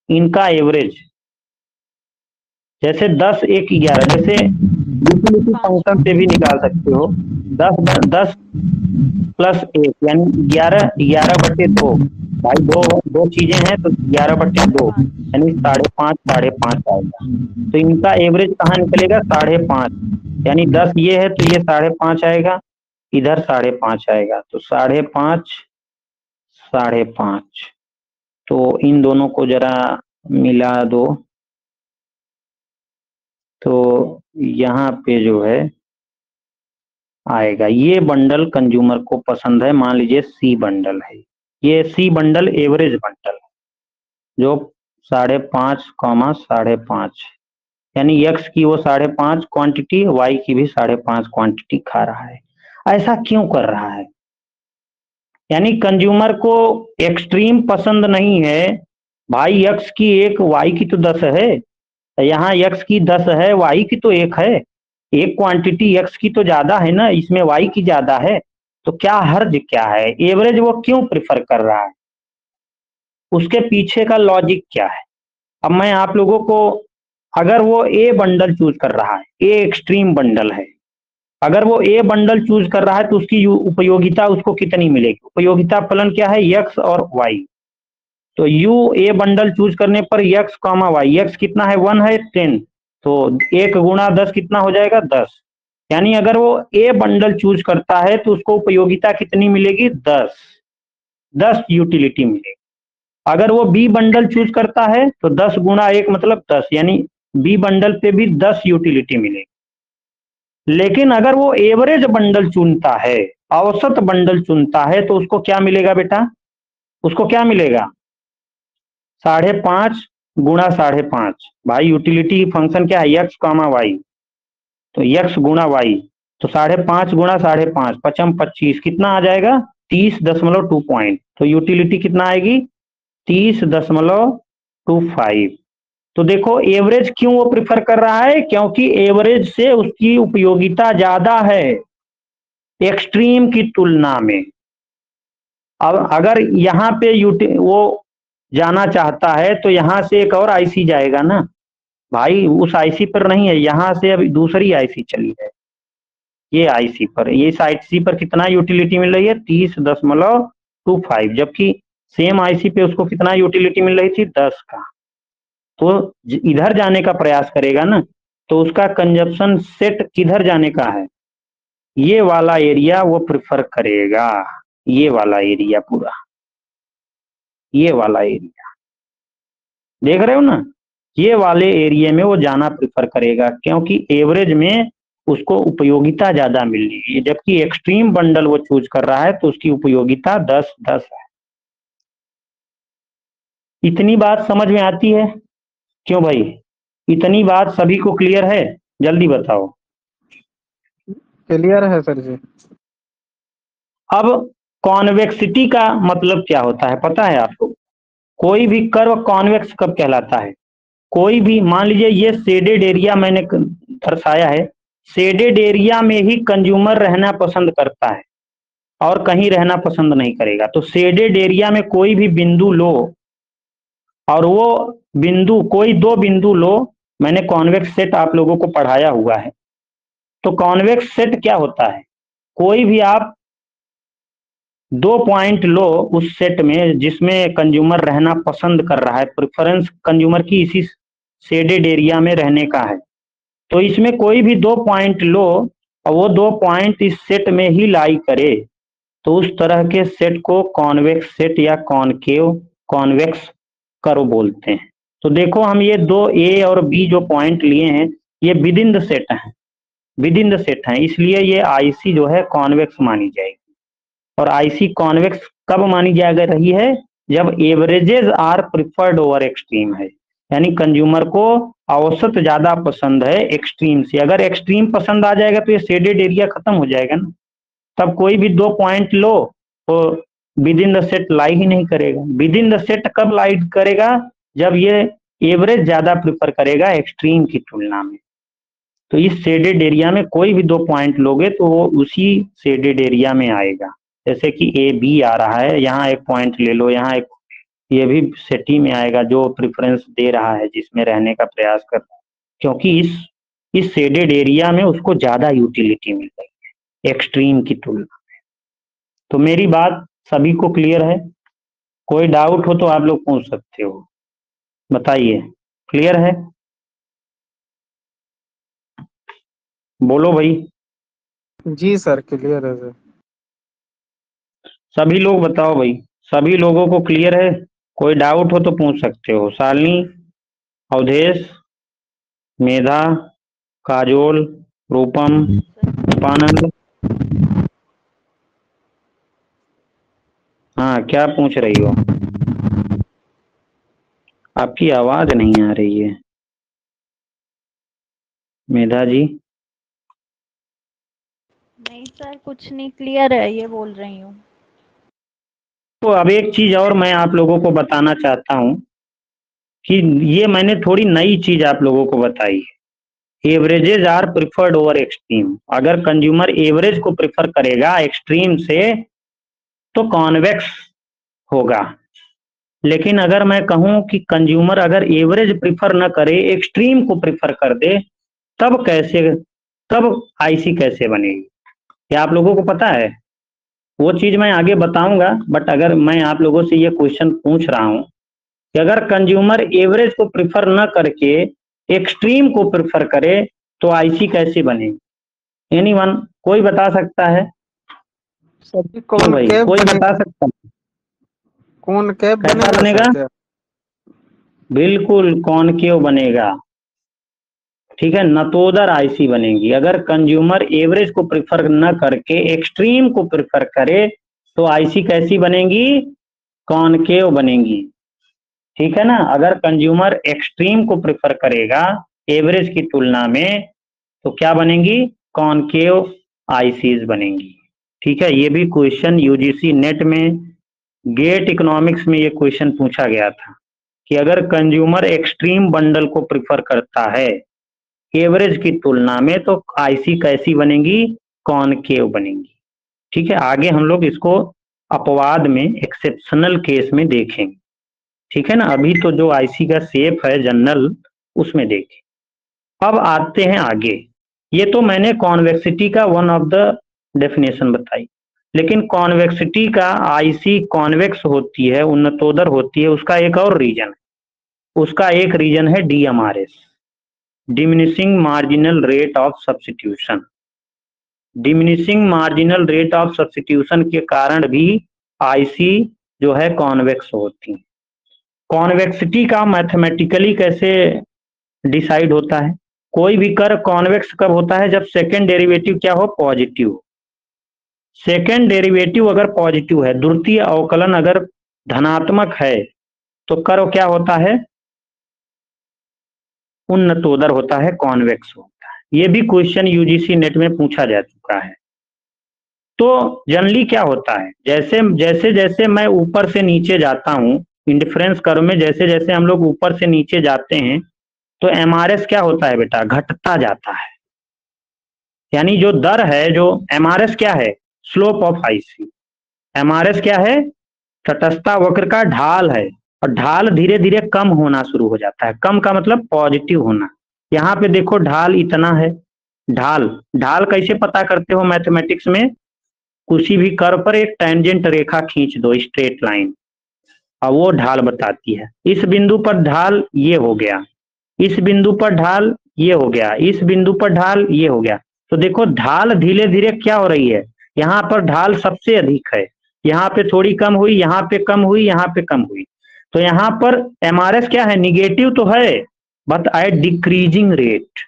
इनका एवरेज जैसे 10, 1, 11, जैसे यूटिलिटी फंक्शन से भी निकाल सकते हो। 10 प्लस 1 यानी 11/2। भाई दो चीजें हैं तो 11/2 यानी 5.5 आएगा। तो इनका एवरेज कहाँ निकलेगा 5.5, यानी 10 ये है तो ये 5.5 आएगा, इधर 5.5 आएगा, तो 5.5 तो इन दोनों को जरा मिला दो, तो यहाँ पे जो है आएगा। ये बंडल कंज्यूमर को पसंद है, मान लीजिए सी बंडल है, ये सी बंडल एवरेज बंडल है जो 5.5, यानी एक्स की वो 5.5 क्वांटिटी, वाई की भी 5.5 क्वांटिटी खा रहा है। ऐसा क्यों कर रहा है? यानी कंज्यूमर को एक्सट्रीम पसंद नहीं है। भाई एक्स की 1, वाई की तो 10 है, यहाँ एक्स की 10 है, वाई की तो 1 है, एक क्वांटिटी एक्स की तो ज्यादा है ना, इसमें वाई की ज्यादा है, तो क्या हर्ज क्या है? एवरेज वो क्यों प्रिफर कर रहा है? उसके पीछे का लॉजिक क्या है? अब मैं आप लोगों को, अगर वो ए बंडल चूज कर रहा है, ए एक्सट्रीम बंडल है, अगर वो ए बंडल चूज कर रहा है तो उसकी उपयोगिता उसको कितनी मिलेगी? उपयोगिता फलन क्या है? एक्स और वाई। तो यू ए बंडल चूज करने पर एक्स कॉमा वाई, एक्स कितना है 1 है 10, तो 1 गुणा 10 कितना हो जाएगा 10। यानी अगर वो ए बंडल चूज करता है तो उसको उपयोगिता कितनी मिलेगी 10 यूटिलिटी मिलेगी। अगर वो बी बंडल चूज करता है तो 10 गुणा 1 मतलब 10, यानी बी बंडल पे भी 10 यूटिलिटी मिलेगी। लेकिन अगर वो एवरेज बंडल चुनता है, औसत बंडल चुनता है, तो उसको क्या मिलेगा बेटा? उसको क्या मिलेगा 5.5 गुणा 5.5। भाई यूटिलिटी फंक्शन क्या है एक्स कॉमा वाई, तो एक्स गुणा वाई, तो 5.5 गुणा 5.5 पचम 25 कितना आ जाएगा 30.2 पॉइंट। तो यूटिलिटी कितना आएगी 30.25। तो देखो एवरेज क्यों वो प्रिफर कर रहा है, क्योंकि एवरेज से उसकी उपयोगिता ज्यादा है एक्सट्रीम की तुलना में। अब अगर यहाँ पे वो जाना चाहता है तो यहाँ से एक और आईसी जाएगा ना, भाई उस आईसी पर नहीं है, यहाँ से अभी दूसरी आईसी चली है, ये आईसी पर, ये इस आईसी पर कितना यूटिलिटी मिल रही है 30.25, जबकि सेम आईसी पे उसको कितना यूटिलिटी मिल रही थी 10 का। तो इधर जाने का प्रयास करेगा ना, तो उसका कंजप्शन सेट किधर जाने का है, ये वाला एरिया वो प्रिफर करेगा, ये वाला एरिया पूरा, ये वाला एरिया देख रहे हो ना, ये वाले एरिया में वो जाना प्रिफर करेगा, क्योंकि एवरेज में उसको उपयोगिता ज्यादा मिल रही है, जबकि एक्सट्रीम बंडल वो चूज कर रहा है तो उसकी उपयोगिता 10-10 है। इतनी बात समझ में आती है? क्यों भाई, इतनी बात सभी को क्लियर है? जल्दी बताओ। क्लियर है सर जी। अब कॉन्वेक्सिटी का मतलब क्या होता है पता है आपको? कोई भी कर्व कॉन्वेक्स कब कहलाता है? कोई भी, मान लीजिए ये शेडेड एरिया मैंने दर्शाया है, शेडेड एरिया में ही कंज्यूमर रहना पसंद करता है और कहीं रहना पसंद नहीं करेगा। तो शेडेड एरिया में कोई भी बिंदु लो, और वो बिंदु, कोई दो बिंदु लो, मैंने कॉन्वेक्स सेट आप लोगों को पढ़ाया हुआ है। तो कॉन्वेक्स सेट क्या होता है? कोई भी आप 2 पॉइंट लो उस सेट में जिसमें कंज्यूमर रहना पसंद कर रहा है, प्रेफरेंस कंज्यूमर की इसी शेडेड एरिया में रहने का है। तो इसमें कोई भी 2 पॉइंट लो और वो 2 पॉइंट इस सेट में ही लाई करे, तो उस तरह के सेट को कॉन्वेक्स सेट या कॉनकेव कॉन्वेक्स कर्व बोलते हैं। तो देखो हम ये 2 ए और बी जो पॉइंट लिए हैं ये विद इन द सेट हैं, विद इन द सेट हैं, इसलिए ये आईसी जो है कॉन्वेक्स मानी जाएगी। और आईसी कॉन्वेक्स कब मानी जा रही है? जब averages are preferred over extreme है, यानी कंज्यूमर को औसत ज्यादा पसंद है एक्सट्रीम से। अगर एक्सट्रीम पसंद आ जाएगा तो ये शेडेड एरिया खत्म हो जाएगा ना, तब कोई भी 2 पॉइंट लो तो विद इन द सेट लाई ही नहीं करेगा। विद इन द सेट कब लाई करेगा? जब ये एवरेज ज्यादा प्रिफर करेगा एक्सट्रीम की तुलना में। तो इस शेडेड एरिया में कोई भी 2 पॉइंट लोगे तो वो उसी शेडेड एरिया में आएगा। जैसे कि ए बी आ रहा है, यहाँ एक पॉइंट ले लो, यहाँ एक, ये भी सेट ही में आएगा जो प्रेफरेंस दे रहा है, जिसमें रहने का प्रयास कर रहा है, क्योंकि इस शेडेड एरिया में उसको ज्यादा यूटिलिटी मिल रही है एक्सट्रीम की तुलना में। तो मेरी बात सभी को क्लियर है? कोई डाउट हो तो आप लोग पूछ सकते हो, बताइए। क्लियर है? बोलो भाई। जी सर क्लियर है सर। सभी लोग बताओ भाई, सभी लोगों को क्लियर है? कोई डाउट हो तो पूछ सकते हो। शालिनी, अवधेश, मेधा, काजोल, रूपम, रूपानंद। हाँ, क्या पूछ रही हो? आपकी आवाज नहीं आ रही है मेधा जी। नहीं सर, कुछ नहीं, क्लियर है, ये बोल रही हूँ। तो अब एक चीज और मैं आप लोगों को बताना चाहता हूँ कि ये मैंने थोड़ी नई चीज आप लोगों को बताई है। Averages are preferred over extreme. अगर कंज्यूमर एवरेज को प्रिफर करेगा एक्सट्रीम से तो कॉन्वेक्स होगा। लेकिन अगर मैं कहूं कि कंज्यूमर अगर एवरेज प्रिफर न करे, एक्सट्रीम को प्रिफर कर दे, तब कैसे, तब आईसी कैसे बनेगी? क्या आप लोगों को पता है? वो चीज मैं आगे बताऊंगा, बट अगर मैं आप लोगों से ये क्वेश्चन पूछ रहा हूं कि अगर कंज्यूमर एवरेज को प्रिफर न करके एक्सट्रीम को प्रिफर करे तो आईसी कैसे बनेगी? एनीवन, कोई बता सकता है? सर जी क्यों भाई, कॉनकेव कोई बता बनेगा, सकता है? कॉनकेव कैसा बनेगा बनेगा? सर क्या? बिल्कुल कॉनकेव बनेगा। ठीक है, नतोदर आईसी बनेगी। अगर कंज्यूमर एवरेज को प्रिफर न करके एक्सट्रीम को प्रिफर करे तो आईसी कैसी बनेगी? कॉनकेव बनेगी। ठीक है ना? अगर कंज्यूमर एक्सट्रीम को प्रिफर करेगा एवरेज की तुलना में तो क्या बनेंगी? कॉनकेव आईसीज बनेंगी। ठीक है, ये भी क्वेश्चन यूजीसी नेट में गेट इकोनॉमिक्स में ये क्वेश्चन पूछा गया था कि अगर कंज्यूमर एक्सट्रीम बंडल को प्रिफर करता है एवरेज की तुलना में तो आईसी कैसी बनेगी? कॉनकेव बनेगी। ठीक है, आगे हम लोग इसको अपवाद में, एक्सेप्शनल केस में देखेंगे। ठीक है ना? अभी तो जो आईसी का शेप है जनरल, उसमें देखें। अब आते हैं आगे। ये तो मैंने कॉन्वेक्सिटी का वन ऑफ द डेफिनेशन बताई, लेकिन कॉन्वेक्सिटी का आईसी कॉन्वेक्स होती है, उन्नतोदर होती है, उसका एक और रीजन है। उसका एक रीजन है DMRS, diminishing marginal rate of substitution. Diminishing marginal rate of substitution के कारण भी आईसी जो है कॉन्वेक्स होती है। कॉन्वेक्सिटी का मैथमेटिकली कैसे डिसाइड होता है? कोई भी कर्व कॉन्वेक्स कब होता है? जब सेकेंड डेरिवेटिव क्या हो? पॉजिटिव। सेकेंड डेरिवेटिव अगर पॉजिटिव है, द्वितीय अवकलन अगर धनात्मक है, तो कर्व क्या होता है? उन्नतोदर होता है, कॉन्वेक्स होता है। ये भी क्वेश्चन यूजीसी नेट में पूछा जा चुका है। तो जनरली क्या होता है, जैसे जैसे मैं ऊपर से नीचे जाता हूं, इंडिफरेंस कर्व में जैसे जैसे हम लोग ऊपर से नीचे जाते हैं, तो एमआरएस क्या होता है बेटा? घटता जाता है। यानी जो दर है, जो एमआरएस क्या है? Slope of IC. एमआरएस क्या है? तटस्थता वक्र का ढाल है, और ढाल धीरे धीरे कम होना शुरू हो जाता है। कम का मतलब पॉजिटिव होना। यहाँ पे देखो ढाल इतना है। ढाल ढाल कैसे पता करते हो मैथमेटिक्स में? किसी भी कर्व पर एक टेंजेंट रेखा खींच दो, स्ट्रेट लाइन, और वो ढाल बताती है। इस बिंदु पर ढाल ये हो गया, इस बिंदु पर ढाल ये हो गया, इस बिंदु पर ढाल ये हो गया। तो देखो ढाल धीरे धीरे क्या हो रही है? यहाँ पर ढाल सबसे अधिक है, यहाँ पे थोड़ी कम हुई, यहाँ पे कम हुई, यहाँ पे कम हुई। तो यहाँ पर एमआरएस क्या है? निगेटिव तो है, but at decreasing rate.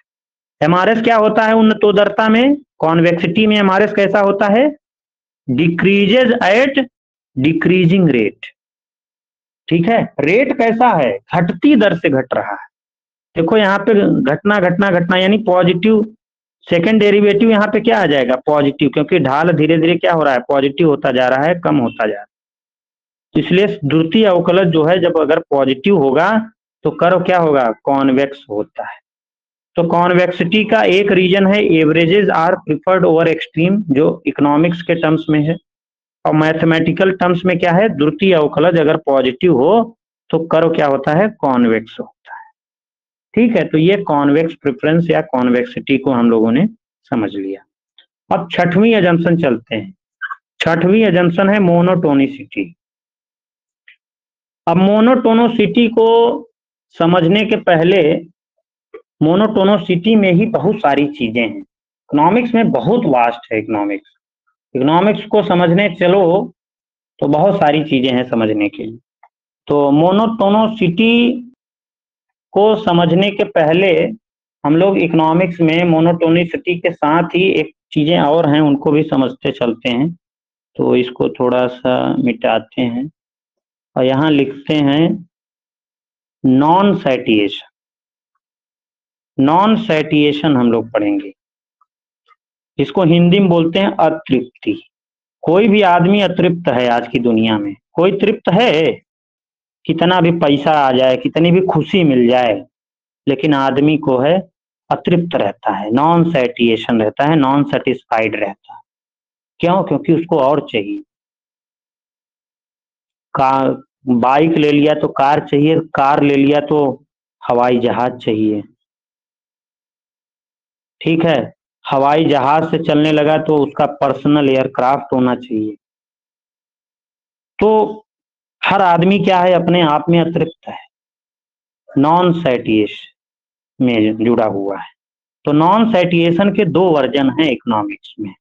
MRS क्या होता है उन्नतोदरता में? कॉन्वेक्सिटी में एमआरएस कैसा होता है? Decreases at decreasing rate. ठीक है, रेट कैसा है? घटती दर से घट रहा है। देखो यहाँ पे घटना घटना घटना, यानी पॉजिटिव। सेकेंड डेरिवेटिव यहाँ पे क्या आ जाएगा? पॉजिटिव, क्योंकि ढाल धीरे धीरे क्या हो रहा है? पॉजिटिव होता जा रहा है, कम होता जा रहा है। इसलिए द्वितीय अवकलज जो है, जब अगर पॉजिटिव होगा तो कर्व क्या होगा? कॉन्वेक्स होता है। तो कॉन्वेक्सिटी का एक रीजन है averages are preferred over extreme, जो इकोनॉमिक्स के टर्म्स में है। और मैथमेटिकल टर्म्स में क्या है? द्वितीय अवकलज अगर पॉजिटिव हो तो कर्व क्या होता है? कॉन्वेक्स होता है। ठीक है, तो ये कॉन्वेक्स प्रेफरेंस या कॉन्वेक्सिटी को हम लोगों ने समझ लिया। अब छठवीं अजम्पशन चलते हैं। छठवीं अजम्पशन है मोनोटोनिसिटी। अब मोनोटोनिसिटी को समझने के पहले, मोनोटोनिसिटी में ही बहुत सारी चीजें हैं। इकोनॉमिक्स में बहुत वास्ट है। इकोनॉमिक्स को समझने चलो तो बहुत सारी चीजें हैं समझने के लिए। तो मोनोटोनिसिटी को समझने के पहले हम लोग इकोनॉमिक्स में मोनोटोनिसिटी के साथ ही एक चीजें और हैं, उनको भी समझते चलते हैं। तो इसको थोड़ा सा मिटाते हैं और यहाँ लिखते हैं नॉन सैटिएशन। नॉन सैटिएशन हम लोग पढ़ेंगे, इसको हिंदी में बोलते हैं अतृप्ति। कोई भी आदमी अतृप्त है आज की दुनिया में? कोई तृप्त है? कितना भी पैसा आ जाए, कितनी भी खुशी मिल जाए, लेकिन आदमी को है अतृप्त रहता है, नॉन सैटिएशन रहता है, नॉन सेटिस्फाइड रहता है। क्यों? क्योंकि उसको और चाहिए। कार, बाइक ले लिया तो कार चाहिए, कार ले लिया तो हवाई जहाज चाहिए। ठीक है, हवाई जहाज से चलने लगा तो उसका पर्सनल एयरक्राफ्ट होना चाहिए। तो हर आदमी क्या है? अपने आप में अतृप्त है, नॉन सैटिएशन में जुड़ा हुआ है। तो नॉन सैटिएशन के दो वर्जन हैं इकोनॉमिक्स में।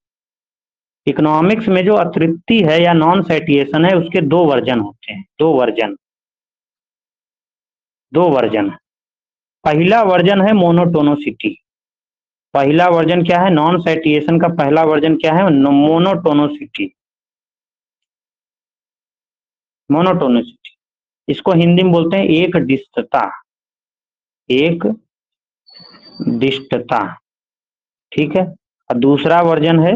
इकोनॉमिक्स में जो अतृप्ति है या नॉन सैटिएशन है, उसके दो वर्जन होते हैं। दो वर्जन। पहला वर्जन है मोनोटोनिसिटी। पहला वर्जन क्या है? नॉन सैटिएशन का पहला वर्जन क्या है? मोनोटोनिसिटी। मोनोटोनिसिटी, इसको हिंदी में बोलते हैं एक दिष्टता। एक दिष्टता, ठीक है। और दूसरा वर्जन है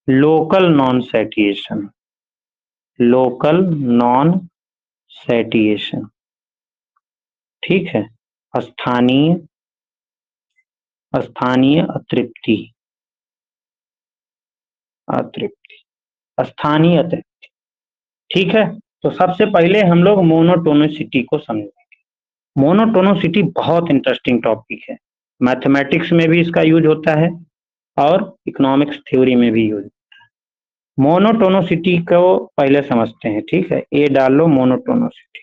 लोकल नॉन सैटिएशन। लोकल नॉन सैटिएशन, ठीक है। स्थानीय अतृप्ति। स्थानीय अतृप्ति, ठीक है। तो सबसे पहले हम लोग मोनोटोनिसिटी को समझेंगे। मोनोटोनोसिटी बहुत इंटरेस्टिंग टॉपिक है, मैथमेटिक्स में भी इसका यूज होता है और इकोनॉमिक्स थ्योरी में भी यूज होता है। मोनोटोनोसिटी को पहले समझते हैं, ठीक है। ए डाल लो मोनोटोनोसिटी।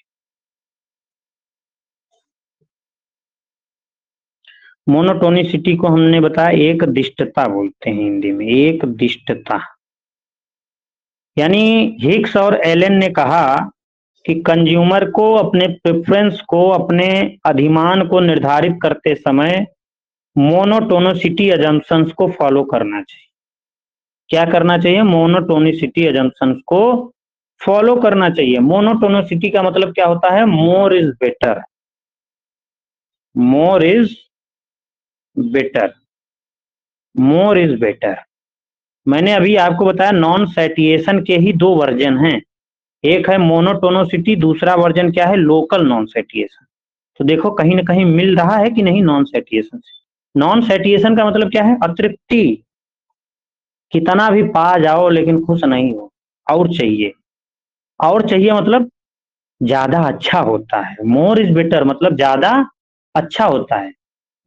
मोनोटोनिसिटी को हमने बताया एक दिष्टता बोलते हैं हिंदी में, एक दिष्टता। यानी हिग्स और एलन ने कहा कि कंज्यूमर को अपने प्रेफरेंस को, अपने अधिमान को निर्धारित करते समय मोनोटोनिसिटी अजम्पशंस को फॉलो करना चाहिए। क्या करना चाहिए? मोनोटोनिसिटी अजम्पशंस को फॉलो करना चाहिए। मोनोटोनिसिटी का मतलब क्या होता है? मोर is better, more is better, more is better. मैंने अभी आपको बताया नॉन सैटिएशन के ही दो वर्जन हैं, एक है मोनोटोनिसिटी, दूसरा वर्जन क्या है? Local non सैटिएशन। तो देखो कहीं ना कहीं मिल रहा है कि नहीं नॉन सैटिएशन से। नॉन सैटिएशन का मतलब क्या है? अतृप्ति, कितना भी पा जाओ लेकिन खुश नहीं हो, और चाहिए, और चाहिए मतलब ज्यादा अच्छा होता है। मोर इज बेटर मतलब ज्यादा अच्छा होता है,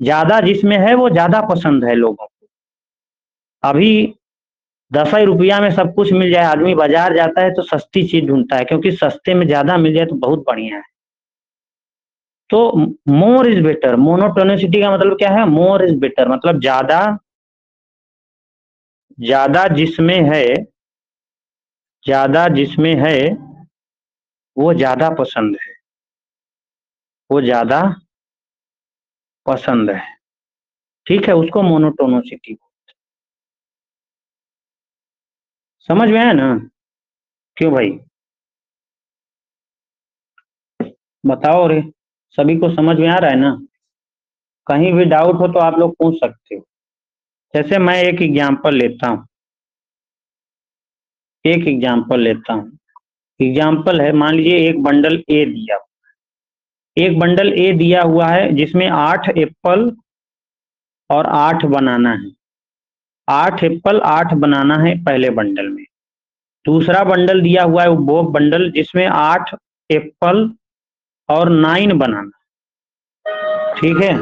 ज्यादा जिसमें है वो ज्यादा पसंद है लोगों को। अभी 10 रुपया में सब कुछ मिल जाए, आदमी बाजार जाता है तो सस्ती चीज ढूंढता है, क्योंकि सस्ते में ज्यादा मिल जाए तो बहुत बढ़िया है। तो मोर इज बेटर, मोनोटोनिसिटी का मतलब क्या है? मोर इज बेटर मतलब ज्यादा, ज्यादा जिसमें है, ज्यादा जिसमें है वो ज्यादा पसंद है, वो ज्यादा पसंद है, ठीक है, उसको मोनोटोनिसिटी। समझ में आया ना? क्यों भाई बताओ रे, सभी को समझ में आ रहा है ना? कहीं भी डाउट हो तो आप लोग पूछ सकते हो। जैसे मैं एक एग्जांपल लेता हूँ, एक एग्जांपल लेता हूँ। एग्जांपल है, मान लीजिए एक बंडल ए दिया, एक बंडल ए दिया हुआ है जिसमें 8 एप्पल और 8 बनाना है। 8 एप्पल 8 बनाना है पहले बंडल में। दूसरा बंडल दिया हुआ है वो बंडल जिसमें 8 एप्पल और 9 बनाना, ठीक है,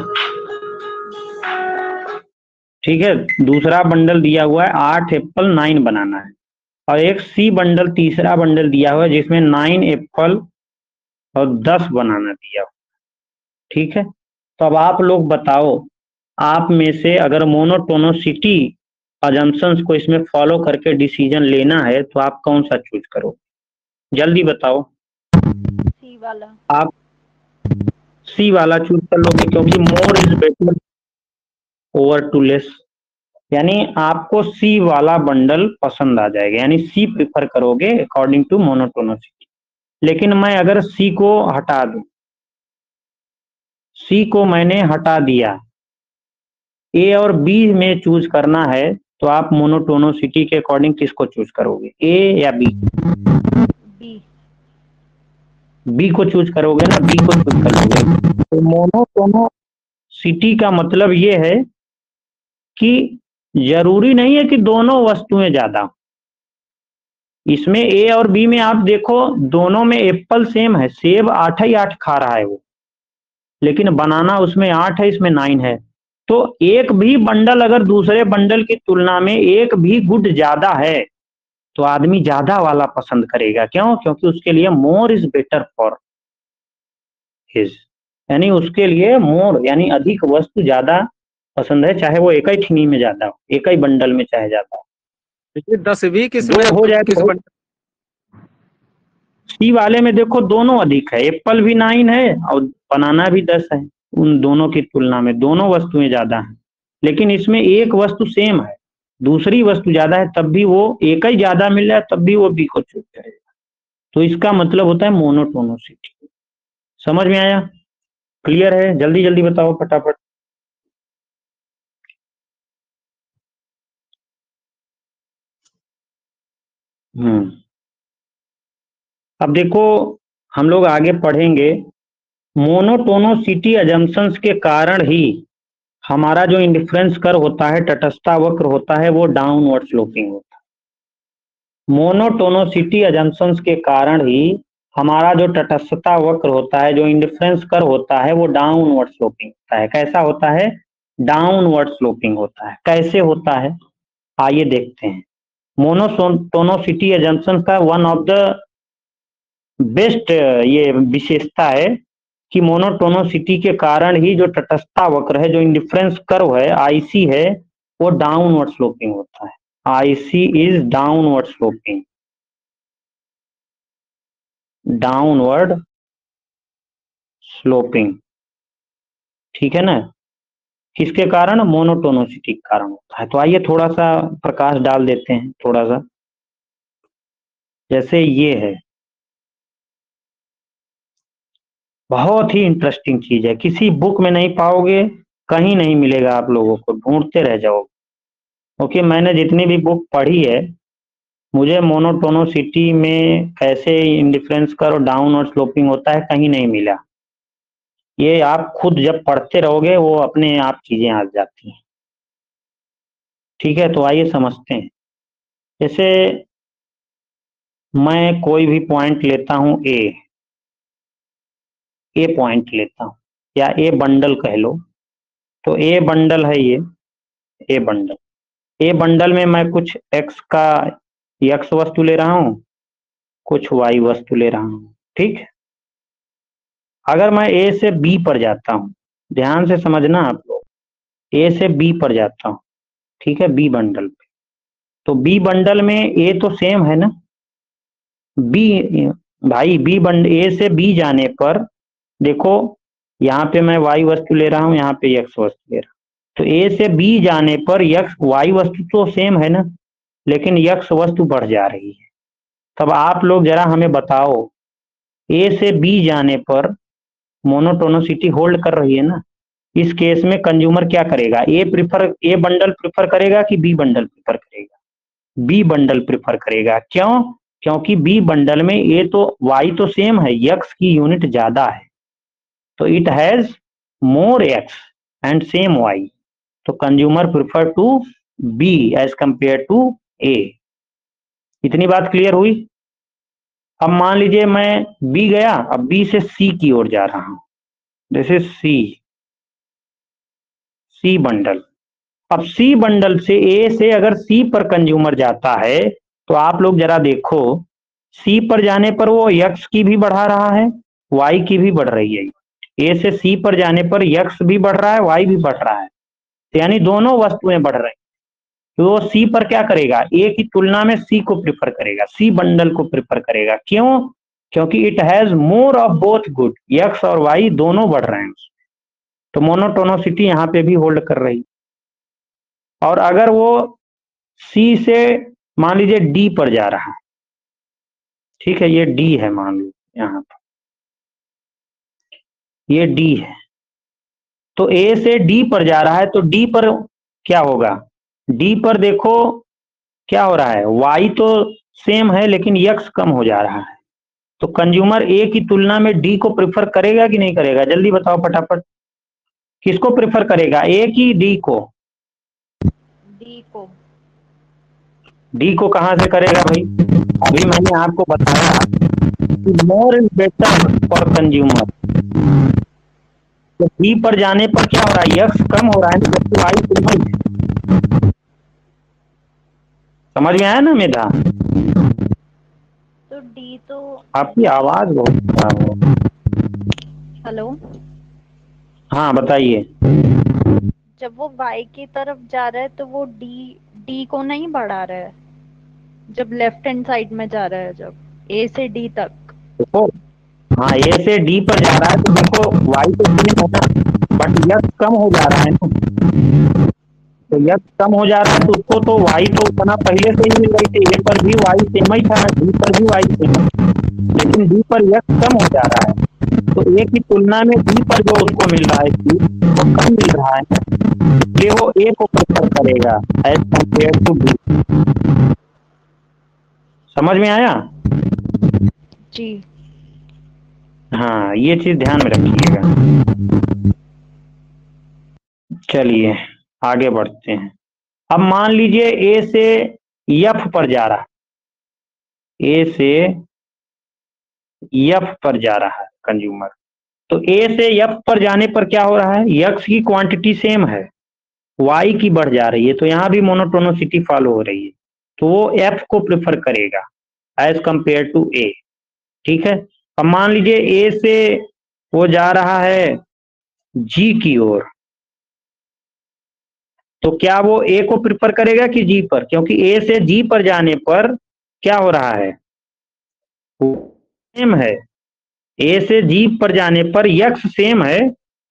ठीक है। दूसरा बंडल दिया हुआ है 8 एप्पल 9 बनाना है, और एक सी बंडल, तीसरा बंडल दिया हुआ है जिसमें 9 एप्पल और 10 बनाना दिया हुआ, ठीक है। तो अब आप लोग बताओ, आप में से अगर मोनोटोनिसिटी अजम्पशंस को इसमें फॉलो करके डिसीजन लेना है तो आप कौन सा चूज करोगे? जल्दी बताओ। सी वाला। आप सी वाला चूज कर लोगे, क्योंकि more is better over to less, यानी आपको सी वाला बंडल पसंद आ जाएगा, यानी सी प्रिफर करोगे अकॉर्डिंग टू मोनोटोनिसिटी। लेकिन मैं अगर सी को हटा दूं, सी को मैंने हटा दिया, ए और बी में चूज करना है, तो आप मोनोटोनिसिटी के अकॉर्डिंग किसको चूज करोगे? ए या बी? बी। बी को चूज करोगे ना, बी को चूज करोगे। तो मोनोटोनिसिटी का मतलब ये है कि जरूरी नहीं है कि दोनों वस्तुएं ज्यादा। इसमें ए और बी में आप देखो दोनों में एप्पल सेम है, सेब 8 ही 8 खा रहा है वो, लेकिन बनाना उसमें 8 है, इसमें 9 है। तो एक भी बंडल अगर दूसरे बंडल की तुलना में एक भी गुड ज्यादा है तो आदमी ज्यादा वाला पसंद करेगा। क्यों? क्योंकि उसके लिए मोर इज बेटर फॉर हिज, यानी उसके लिए मोर यानी अधिक वस्तु ज्यादा पसंद है, चाहे वो एक ही ठिनी में ज्यादा हो, एक ही बंडल में चाहे ज्यादा हो। देखिए 10 भी किस दो में हो जाए किस तो बंडल सी वाले में देखो दोनों अधिक है, एप्पल भी 9 है और बनाना भी 10 है, उन दोनों की तुलना में दोनों वस्तुएं ज्यादा हैं। लेकिन इसमें एक वस्तु सेम है, दूसरी वस्तु ज्यादा है, तब भी वो एक ही ज्यादा मिल रहा है, तब भी वो बी को चूज करेगा। तो इसका मतलब होता है मोनोटोनिसिटी। समझ में आया? क्लियर है? जल्दी जल्दी बताओ फटाफट। अब देखो हम लोग आगे पढ़ेंगे, मोनोटोनिसिटी अजम्पशंस के कारण ही हमारा जो इंडिफरेंस कर्व होता है, तटस्थता वक्र होता है, वो डाउनवर्ड स्लोपिंग होता है। मोनोटोनिसिटी अजम्पशंस के कारण ही हमारा जो तटस्थता वक्र होता है, जो इंडिफरेंस कर्व होता है, वो डाउनवर्ड स्लोपिंग होता है। कैसा होता है? डाउनवर्ड स्लोपिंग होता है। कैसे होता है, आइए देखते हैं। मोनोटोनोसिटी एजम्पशन का वन ऑफ द बेस्ट ये विशेषता है कि मोनोटोनोसिटी के कारण ही जो तटस्थता वक्र है, जो इंडिफरेंस कर्व है, आईसी है, वो डाउनवर्ड स्लोपिंग होता है। IC is downward sloping, downward sloping, ठीक है ना। किसके कारण? मोनोटोनोसिटी के कारण होता है। तो आइए थोड़ा सा प्रकाश डाल देते हैं, थोड़ा सा। जैसे ये है, बहुत ही इंटरेस्टिंग चीज है, किसी बुक में नहीं पाओगे, कहीं नहीं मिलेगा, आप लोगों को ढूंढते रह जाओगे। क्योंकि मैंने जितनी भी बुक पढ़ी है, मुझे मोनोटोनोसिटी में कैसे इंडिफरेंस कर्व डाउनवर्ड स्लोपिंग होता है कहीं नहीं मिला। ये आप खुद जब पढ़ते रहोगे वो अपने आप चीजें आ जाती हैं। ठीक है, तो आइए समझते हैं। जैसे मैं कोई भी पॉइंट लेता हूं, ए पॉइंट लेता हूं, या ए बंडल कह लो। तो ए बंडल है ये, ए बंडल। ए बंडल में मैं कुछ एक्स वस्तु ले रहा हूं, कुछ वाई वस्तु ले रहा हूं, ठीक। अगर मैं ए से बी पर जाता हूं, ध्यान से समझना आप लोग, ए से बी पर जाता हूं, ठीक है, बी बंडल पे। तो बी बंडल में ए तो सेम है ना, बी, भाई बी बंडल, ए से बी जाने पर देखो, यहाँ पे मैं वाई वस्तु ले रहा हूँ, यहाँ पे एक्स वस्तु ले रहा हूँ। तो ए से बी जाने पर एक्स वाई वस्तु तो सेम है ना, लेकिन एक्स वस्तु बढ़ जा रही है। तब आप लोग जरा हमें बताओ, ए से बी जाने पर मोनोटोनोसिटी होल्ड कर रही है ना। इस केस में कंज्यूमर क्या करेगा? ए बंडल प्रिफर करेगा कि बी बंडल प्रिफर करेगा? बी बंडल प्रिफर करेगा। क्यों? क्योंकि बी बंडल में ए तो वाई तो सेम है, एक्स की यूनिट ज्यादा है, तो it has more X and same Y. तो consumer prefer to B as compare to A. इतनी बात क्लियर हुई? अब मान लीजिए मैं बी गया, अब बी से सी की ओर जा रहा हूं, दिस इज सी बंडल। अब सी बंडल से ए से अगर सी पर कंज्यूमर जाता है, तो आप लोग जरा देखो, सी पर जाने पर वो एक्स की भी बढ़ा रहा है, वाई की भी बढ़ रही है। ए से सी पर जाने पर एक्स भी बढ़ रहा है, वाई भी बढ़ रहा है, यानी दोनों वस्तुएं बढ़ रही। तो वो सी पर क्या करेगा? ए की तुलना में सी को प्रिफर करेगा, सी बंडल को प्रिफर करेगा। क्यों? क्योंकि it has more of both good, x और वाई दोनों बढ़ रहे हैं। तो मोनोटोनोसिटी यहाँ पे भी होल्ड कर रही। और अगर वो सी से मान लीजिए डी पर जा रहा है, ठीक है, ये डी है, मान लीजिए यहाँ पर ये डी है, तो ए से डी पर जा रहा है, तो डी पर क्या होगा? डी पर देखो क्या हो रहा है, वाई तो सेम है लेकिन एक्स कम हो जा रहा है। तो कंज्यूमर ए की तुलना में डी को प्रिफर करेगा कि नहीं करेगा? जल्दी बताओ फटाफट, किसको प्रिफर करेगा, ए की डी को? डी को। डी को कहां से करेगा भाई? अभी मैंने आपको बताया कि मोर इज बेटर फॉर कंज्यूमर। तो डी पर जाने पर क्या हो रहा है? एक्स कम हो रहा है, जबकि वाई सेम है। समझ में आया ना मेधा? तो डी तो, आपकी आवाज बहुत खराब है। हेलो, हाँ बताइए। जब वो वाई की तरफ जा रहा है तो वो डी डी को नहीं बढ़ा रहा है, जब लेफ्ट हैंड साइड में जा रहा है, जब ए से डी तक। देखो, हाँ ए से डी पर जा रहा है, तो देखो वाई तो सेम होगा, बट एक्स कम हो जा रहा है ना। तो एक्स कम हो जा रहा है, तो उसको तो वाई तो उतना पहले से ही मिल रही थी, ए पर भी वाई सेम ही था, डी पर भी वाई सेम, लेकिन डी पर एक्स कम हो जा रहा है। तो ए की तुलना में डी पर जो उसको मिल रहा है वो कम मिल रहा है, इसलिए वो ए को प्रेफर करेगा एज कंपेयर टू बी। समझ में आया? जी। हाँ, ये चीज ध्यान में रखिएगा। चलिए आगे बढ़ते हैं। अब मान लीजिए ए से एफ पर जा रहा है, ए से एफ पर जा रहा है कंज्यूमर, तो ए से एफ पर जाने पर क्या हो रहा है, एक्स की क्वांटिटी सेम है, वाई की बढ़ जा रही है, तो यहाँ भी मोनोटोनिसिटी फॉलो हो रही है, तो वो एफ को प्रेफर करेगा एज कंपेयर टू ए। ठीक है, अब मान लीजिए ए से वो जा रहा है जी की ओर, तो क्या वो ए को प्रेफर करेगा कि जी पर, क्योंकि ए से जी पर जाने पर क्या हो रहा है, सेम है, ए से जी पर जाने पर यक्स सेम है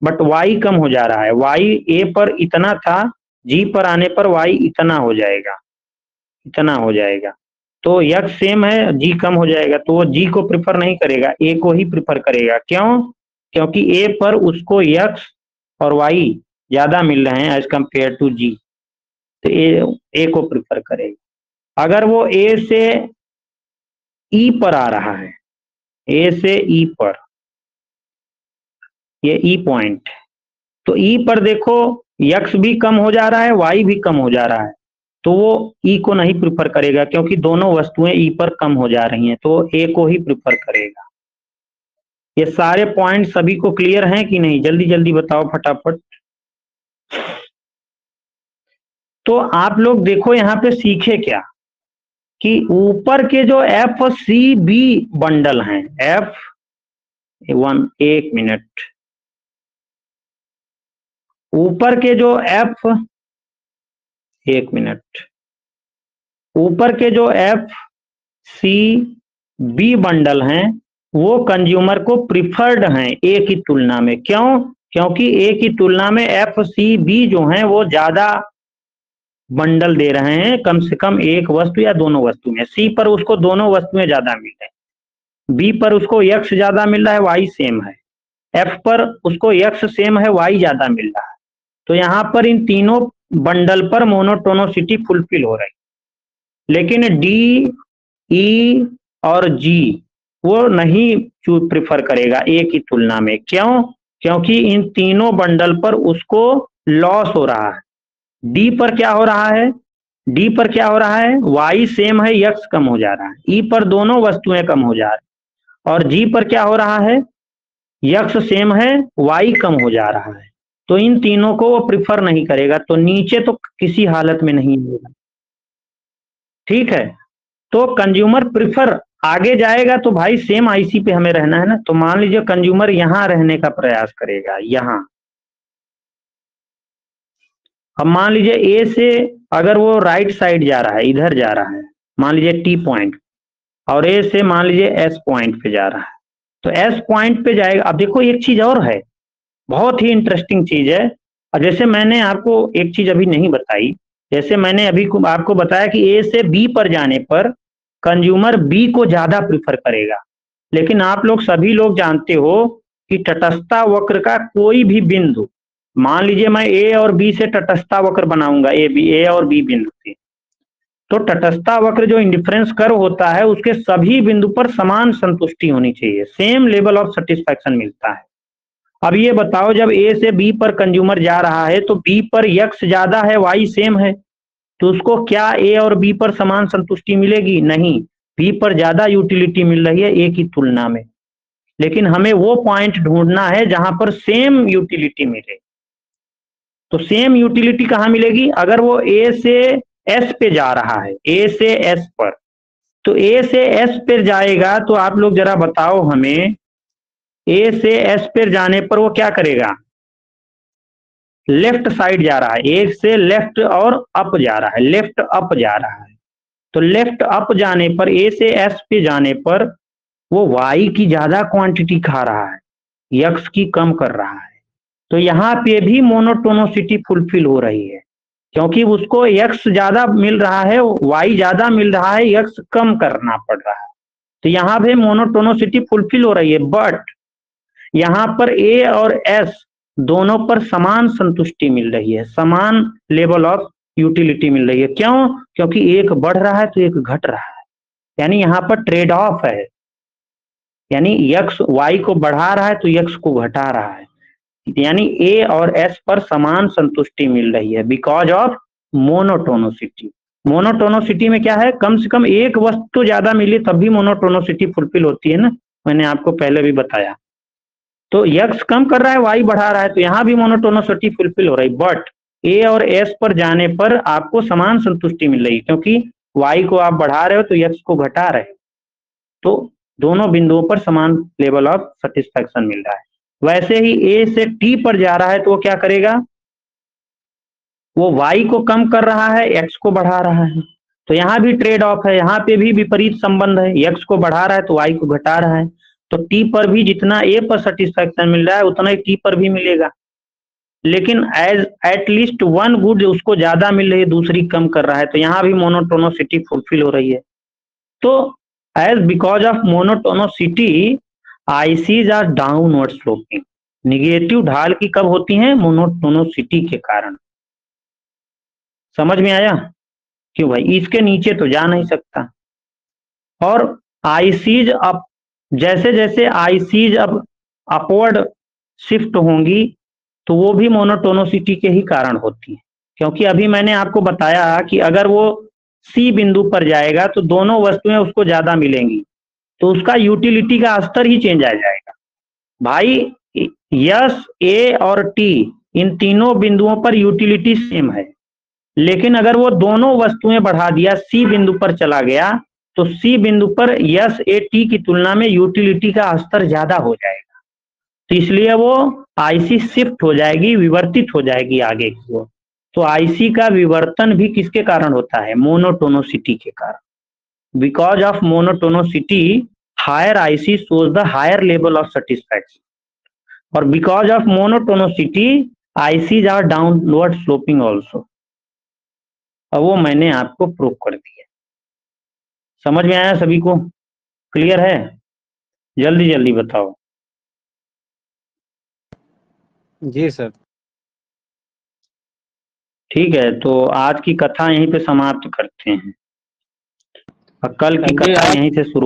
बट वाई कम हो जा रहा है, वाई ए पर इतना था, जी पर आने पर वाई इतना हो जाएगा, इतना हो जाएगा, तो यक्स सेम है, जी कम हो जाएगा, तो वो जी को प्रेफर नहीं करेगा, ए को ही प्रेफर करेगा। क्यों, क्योंकि ए पर उसको यक्स और वाई ज्यादा मिल रहे हैं एज कंपेयर टू जी, तो ए को प्रेफर करेगा। अगर वो ए से ई पर आ रहा है, ए से ई पर, ये ई पॉइंट, तो ई पर देखो यक्स भी कम हो जा रहा है, वाई भी कम हो जा रहा है, तो वो ई को नहीं प्रेफर करेगा, क्योंकि दोनों वस्तुएं ई पर कम हो जा रही हैं, तो ए को ही प्रेफर करेगा। ये सारे पॉइंट सभी को क्लियर हैं कि नहीं, जल्दी जल्दी बताओ फटाफट। तो आप लोग देखो यहाँ पे सीखे क्या, कि ऊपर के जो एफ सी बी बंडल हैं, एफ वन, एक मिनट, ऊपर के जो एफ, एक मिनट, ऊपर के जो एफ सी बी बंडल हैं वो कंज्यूमर को प्रिफर्ड हैं ए की तुलना में। क्यों, क्योंकि ए की तुलना में एफ सी बी जो हैं वो ज्यादा बंडल दे रहे हैं, कम से कम एक वस्तु या दोनों वस्तु में। सी पर उसको दोनों वस्तुएं ज्यादा मिल रही, बी पर उसको एक्स ज्यादा मिल रहा है, वाई सेम है, एफ पर उसको एक्स सेम है, वाई ज्यादा मिल रहा है, तो यहाँ पर इन तीनों बंडल पर मोनोटोनिसिटी फुलफिल हो रही। लेकिन डी, ई और जी वो नहीं प्रिफर करेगा ए की तुलना में। क्यों, क्योंकि इन तीनों बंडल पर उसको लॉस हो रहा है। डी पर क्या हो रहा है, डी पर क्या हो रहा है, वाई सेम है, यक्स कम हो जा रहा है, ई पर दोनों वस्तुएं कम हो जा रही, और जी पर क्या हो रहा है, यक्स सेम है, वाई कम हो जा रहा है, तो इन तीनों को वो प्रिफर नहीं करेगा, तो नीचे तो किसी हालत में नहीं होगा। ठीक है, तो कंज्यूमर प्रिफर आगे जाएगा तो भाई सेम आईसी पे हमें रहना है ना, तो मान लीजिए कंज्यूमर यहां रहने का प्रयास करेगा, यहां। अब मान लीजिए ए से अगर वो राइट साइड जा रहा है, इधर जा रहा है, मान लीजिए टी पॉइंट, और ए से मान लीजिए एस पॉइंट पे जा रहा है, तो एस पॉइंट पे जाएगा। अब देखो एक चीज और है, बहुत ही इंटरेस्टिंग चीज है, और जैसे मैंने आपको एक चीज अभी नहीं बताई, जैसे मैंने अभी आपको बताया कि ए से बी पर जाने पर कंज्यूमर बी को ज्यादा प्रिफर करेगा, लेकिन आप लोग सभी लोग जानते हो कि तटस्थता वक्र का कोई भी बिंदु, मान लीजिए मैं ए और बी से तटस्थता वक्र बनाऊंगा, ए और बी बिंदु से, तो तटस्थता वक्र जो इंडिफरेंस कर्व होता है उसके सभी बिंदु पर समान संतुष्टि होनी चाहिए, सेम लेवल ऑफ सेटिस्फैक्शन मिलता है। अब ये बताओ, जब ए से बी पर कंज्यूमर जा रहा है तो बी पर यक्स ज्यादा है, वाई सेम है, तो उसको क्या ए और बी पर समान संतुष्टि मिलेगी? नहीं, बी पर ज्यादा यूटिलिटी मिल रही है ए की तुलना में। लेकिन हमें वो पॉइंट ढूंढना है जहां पर सेम यूटिलिटी मिले। तो सेम यूटिलिटी कहाँ मिलेगी? अगर वो ए से एस पे जा रहा है, ए से एस पर, तो ए से एस पे जाएगा, तो आप लोग जरा बताओ हमें, ए से एस पे जाने पर वो क्या करेगा? लेफ्ट साइड जा रहा है, ए से लेफ्ट और अप जा रहा है, लेफ्ट अप जा रहा है, तो लेफ्ट अप जाने पर, ए से एस पे जाने पर वो वाई की ज्यादा क्वांटिटी खा रहा है, यक्स की कम कर रहा है, तो यहाँ पे भी मोनोटोनिसिटी फुलफिल हो रही है, क्योंकि उसको यक्स ज्यादा मिल रहा है, वाई ज्यादा मिल रहा है, यक्स कम करना पड़ रहा है, तो यहाँ पे मोनोटोनिसिटी फुलफिल हो रही है। बट यहाँ पर ए और एस दोनों पर समान संतुष्टि मिल रही है, समान लेवल ऑफ यूटिलिटी मिल रही है। क्यों? क्योंकि एक बढ़ रहा है तो एक घट रहा है, यानी यहाँ पर ट्रेड ऑफ है, यानी यक्स वाई को बढ़ा रहा है तो यक्स को घटा रहा है, यानी ए और एस पर समान संतुष्टि मिल रही है बिकॉज ऑफ मोनोटोनिसिटी। मोनोटोनिसिटी में क्या है? कम से कम एक वस्तु ज्यादा मिले तब भी मोनोटोनिसिटी फुलफिल होती है ना, मैंने आपको पहले भी बताया। तो x कम कर रहा है, y बढ़ा रहा है, तो यहाँ भी मोनोटोनोसिटी फुलफिल हो रही, बट a और s पर जाने पर आपको समान संतुष्टि मिल रही, क्योंकि y को आप बढ़ा रहे हो तो x को घटा रहे हो, तो दोनों बिंदुओं पर समान लेवल ऑफ सेटिस्फैक्शन मिल रहा है। वैसे ही a से t पर जा रहा है तो वो क्या करेगा, वो y को कम कर रहा है, x को बढ़ा रहा है, तो यहाँ भी ट्रेड ऑफ है, यहाँ पे भी विपरीत संबंध है, x को बढ़ा रहा है तो y को घटा रहा है, तो t पर भी जितना a पर सेटिस्फैक्शन मिल रहा है उतना ही t पर भी मिलेगा, लेकिन एज एटलीस्ट वन गुड उसको ज्यादा मिल रही है, दूसरी कम कर रहा है, तो यहाँ भी मोनोटोनोसिटी फुलफिल हो रही है। तो as because of monotonicity ICs are downward sloping. Negative ढाल की कब होती है, मोनोटोनोसिटी के कारण। समझ में आया? क्यों भाई, इसके नीचे तो जा नहीं सकता। और आईसीज अब जैसे जैसे आईसीज अब अपवर्ड शिफ्ट होंगी तो वो भी मोनोटोनोसिटी के ही कारण होती है, क्योंकि अभी मैंने आपको बताया कि अगर वो सी बिंदु पर जाएगा तो दोनों वस्तुएं उसको ज्यादा मिलेंगी, तो उसका यूटिलिटी का स्तर ही चेंज आ जाएगा। भाई यस, ए और टी इन तीनों बिंदुओं पर यूटिलिटी सेम है, लेकिन अगर वो दोनों वस्तुएं बढ़ा दिया, सी बिंदु पर चला गया, तो सी बिंदु पर यस ए टी की तुलना में यूटिलिटी का स्तर ज्यादा हो जाएगा, तो इसलिए वो आईसी शिफ्ट हो जाएगी, विवर्तित हो जाएगी आगे की ओर। तो आईसी का विवर्तन भी किसके कारण होता है, मोनोटोनोसिटी के कारण। Because of monotonicity higher IC shows the higher level of satisfaction, और because of monotonicity ICs are downward sloping also. और वो मैंने आपको प्रूव कर दिया। समझ में आया सभी को? क्लियर है? जल्दी जल्दी बताओ। जी सर। ठीक है, तो आज की कथा यहीं पे समाप्त करते हैं, और कल की चलिए कथा आप यहीं से शुरू